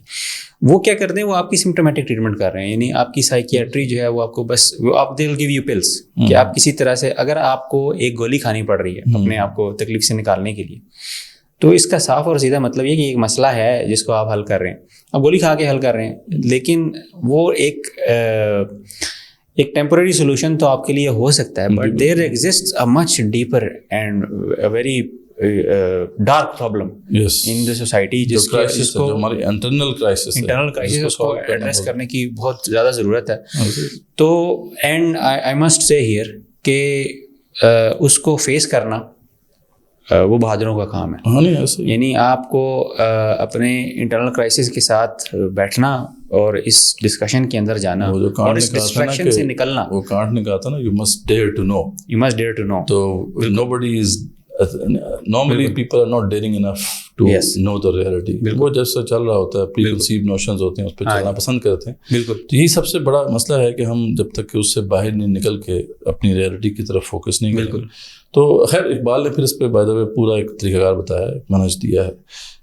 وہ کیا کرتے ہیں، وہ آپ کی سمپٹومیٹک ٹریٹمنٹ کر رہے ہیں. یعنی آپ کی سائیکیٹری جو ہے وہ آپ کو بس آپ دے ول گیو یو پلس، کہ آپ کسی طرح سے اگر آپ کو ایک گولی کھانی پڑ رہی ہے اپنے آپ کو تکلیف سے نکالنے کے لیے، تو اس کا صاف اور سیدھا مطلب یہ کہ ایک مسئلہ ہے جس کو آپ حل کر رہے ہیں، آپ گولی کھا کے حل کر رہے ہیں، لیکن وہ ایک ٹیمپرری سولوشن تو آپ کے لیے ہو سکتا ہے، but there exists a much deeper and a very dark problem in the society, جس کو ہماری انٹرنل کرائسس اس کو ایڈریس کرنے کی بہت زیادہ ضرورت ہے. تو and I must say here کہ اس کو فیس کرنا وہ بہادروں کا کام ہے. یعنی آپ کو اپنے انٹرنل کرائسس کے ساتھ بیٹھنا اور اس ڈسکشن کے اندر جانا اور اس ڈسٹریکشن سے نکلنا. وہ کانٹ نے کہا تھا نا، you must dare to know, you must dare to know. تو nobody is normally people are not daring enough to know the reality. وہ جیسا چل رہا ہوتا ہے، پری کنسیوڈ نوشنز ہوتے ہیں، اس پہ چلنا پسند کرتے ہیں. بالکل، تو یہی سب سے بڑا مسئلہ ہے کہ ہم جب تک کہ اس سے باہر نہیں نکل کے اپنی ریالٹی کی طرف فوکس نہیں کریں. تو خیر اقبال نے پھر اس پہ بائی دا وے پورا ایک طریقہ کار بتایا ہے، منہج دیا ہے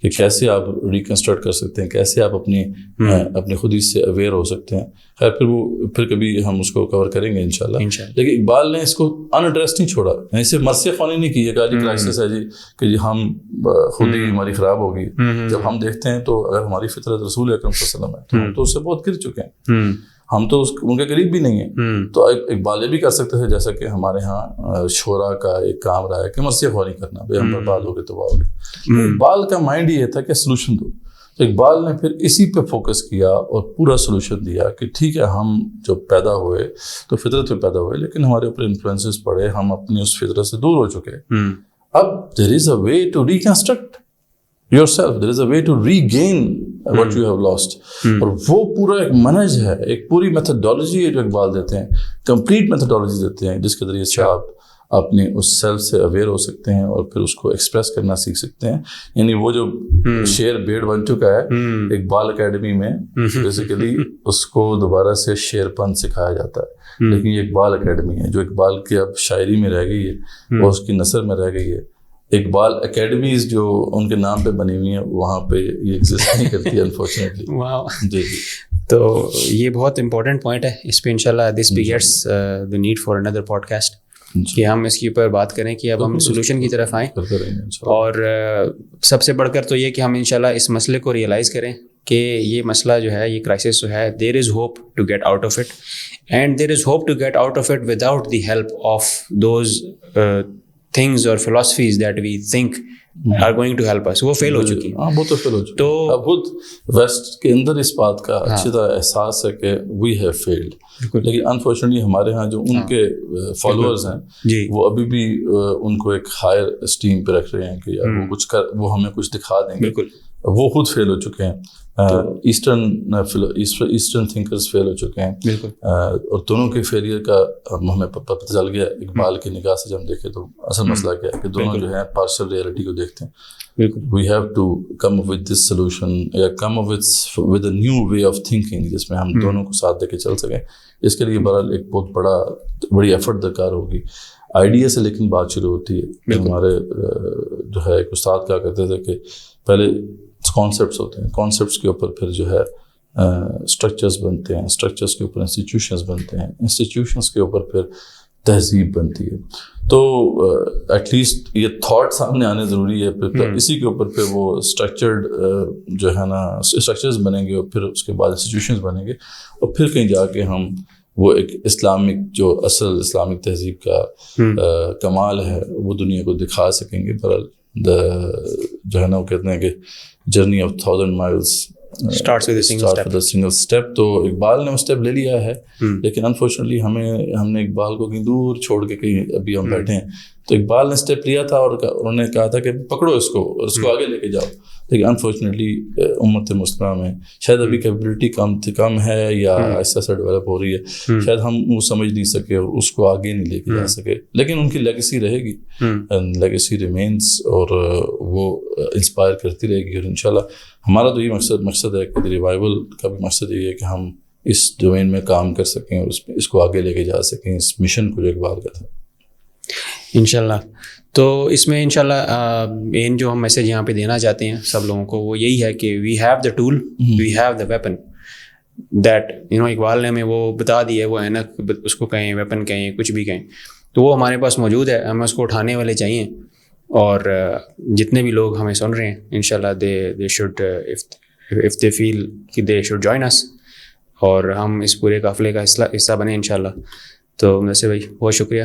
کہ کیسے آپ ریکنسٹرکٹ کر سکتے ہیں، کیسے آپ اپنے خود ہی سے اویئر ہو سکتے ہیں. خیر پھر کبھی ہم اس کو کور کریں گے انشاءاللہ. لیکن اقبال نے اس کو ان ایڈریس نہیں چھوڑا، اسے مرثیہ خوانی نہیں کی ہے کہ جی کرائسس ہے جی، کہ جی ہم خود ہی ہماری خراب ہوگی. جب ہم دیکھتے ہیں تو اگر ہماری فطرت رسول اکرم صلی اللہ علیہ وسلم ہے تو ہم تو اس سے بہت گر چکے ہیں، ہم تو ان کے قریب بھی نہیں ہیں. تو اقبال یہ بھی کر سکتے تھے جیسا کہ ہمارے ہاں شعراء کا ایک کام رہا ہے کہ مرثیہ خوانی کرنا، بھائی ہم برباد ہو گئے تو ہو گئے. اقبال کا مائنڈ یہ تھا کہ سلوشن دو. تو اقبال نے پھر اسی پہ فوکس کیا اور پورا سلوشن دیا کہ ٹھیک ہے، ہم جو پیدا ہوئے تو فطرت میں پیدا ہوئے، لیکن ہمارے اوپر انفلوئنسز پڑے، ہم اپنی اس فطرت سے دور ہو چکے. اب there is a way to reconstruct yourself, there is a way to regain what you have lost. اور وہ پورا ایک منہج ہے، ایک پوری میتھڈالوجی ہے جو اقبال دیتے ہیں، کمپلیٹ میتھڈالوجی دیتے ہیں، جس کے ذریعے سے آپ اپنے اس سیلف سے اویئر ہو سکتے ہیں اور پھر اس کو ایکسپریس کرنا سیکھ سکتے ہیں. یعنی وہ جو شیر بھیڑ بن چکا ہے اقبال اکیڈمی میں، بیسیکلی اس کو دوبارہ سے شیر پن سکھایا جاتا ہے. لیکن یہ اقبال اکیڈمی ہے جو اقبال کی اب شاعری میں رہ گئی ہے اور اس کی نثر میں رہ گئی ہے. اقبال اکیڈمیز جو ان کے نام پہ بنی ہوئی ہیں وہاں پہ یہ ایگزسٹ نہیں کرتی انفارچونیٹلی. جی جی، تو یہ بہت امپورٹنٹ پوائنٹ ہے. اس پہ انشاءاللہ this begets the need for another podcast کہ ہم اس کے اوپر بات کریں کہ اب ہم سولوشن کی طرف آئیں. اور سب سے بڑھ کر تو یہ کہ ہم انشاءاللہ اس مسئلے کو ریئلائز کریں کہ یہ مسئلہ جو ہے، یہ کرائسس جو ہے، there is hope to get out of it, and there is hope to get out of it without the help of those things or philosophies that we think are going to help us. وہ فیل ہو چکی. ہاں، وہ تو فیل ہو چکی. تو اب خود waste کے اندر اس بات کا اچھی طرح احساس ہے کہ we have failed. لیکن انفارچونیٹلی ہمارے ہاں جو ان کے فالوورز ہیں وہ ابھی بھی ان کو ایک ہائر اسٹیم پہ رکھ رہے ہیں کہ وہ کچھ وہ ہمیں کچھ دکھا دیں گے. وہ خود فیل ہو چکے ہیں. ایسٹرن تھنکرز فیل ہو چکے ہیں. اور دونوں کے فیلئر کا ہمیں پتہ چل گیا. اقبال کی نگاہ سے جب ہم دیکھیں تو اصل مسئلہ کیا ہے کہ دونوں جو ہیں پارشل ریئلٹی کو دیکھتے ہیں. We have to come up with this solution یا come up with a new way of thinking جس میں ہم دونوں کو ساتھ دے کے چل سکیں. اس کے لیے بہرحال ایک بہت بڑی ایفرٹ درکار ہوگی. آئیڈیا سے لیکن بات شروع ہوتی ہے. ہمارے جو ہے ایک استاد کہا کرتے تھے کہ پہلے کانسیپٹس ہوتے ہیں, کانسیپٹس کے اوپر پھر جو ہے اسٹرکچرز بنتے ہیں, اسٹرکچرز کے اوپر انسٹیٹیوشنز بنتے ہیں, انسٹیٹیوشنز کے اوپر پھر تہذیب بنتی ہے. تو ایٹ لیسٹ یہ تھاٹ سامنے آنے ضروری ہے, پھر اسی کے اوپر پھر وہ اسٹرکچرڈ جو ہے نا اسٹرکچرز بنیں گے, اور پھر اس کے بعد انسٹیٹیوشنز بنیں گے, اور پھر کہیں جا کے ہم وہ ایک اسلامک جو اصل اسلامک تہذیب کا کمال ہے وہ دنیا کو دکھا سکیں گے. برحال جو ہے نا وہ کہتے ہیں کہ journey of 1000 miles starts with a single step. تو اقبال نے وہ اسٹیپ لے لیا ہے, لیکن انفارچونیٹلی ہم نے اقبال کو کہیں دور چھوڑ کے کہیں ابھی ہم بیٹھے ہیں. تو اقبال نے اسٹیپ لیا تھا اور انہوں نے کہا تھا کہ پکڑو اس کو اور اس کو آگے لے کے جاؤ, لیکن انفارچونیٹلی امت مسلمہ میں شاید ابھی کیپیبلٹی کم ہے یا ایسا ایسا ڈیولپ ہو رہی ہے, شاید ہم وہ سمجھ نہیں سکے اور اس کو آگے نہیں لے کے جا سکے, لیکن ان کی لیگیسی رہے گی, لیگیسی ریمینس, اور وہ انسپائر کرتی رہے گی. اور انشاءاللہ ہمارا تو یہ مقصد ہے کہ ریوائول کا بھی مقصد یہ ہے کہ ہم اس ڈومین میں کام کر سکیں اور اس کو آگے لے کے جا سکیں, اس مشن کو جو اقبال کا تھا. انشاءاللہ. تو اس میں انشاءاللہ مین جو ہم میسیج یہاں پہ دینا چاہتے ہیں سب لوگوں کو وہ یہی ہے کہ we have the tool, we have the weapon that Iqbal نے ہمیں وہ بتا دی ہے, وہ اینک اس کو کہیں, ویپن کہیں, کچھ بھی کہیں, تو وہ ہمارے پاس موجود ہے, ہمیں اس کو اٹھانے والے چاہیے. اور جتنے بھی لوگ ہمیں سن رہے ہیں انشاءاللہ دے شوڈ اف دے فیل کہ دے شوڈ جوائن اس, اور ہم اس پورے قافلے کا حصہ بنیں انشاءاللہ. تو نصیر بھائی بہت شکریہ.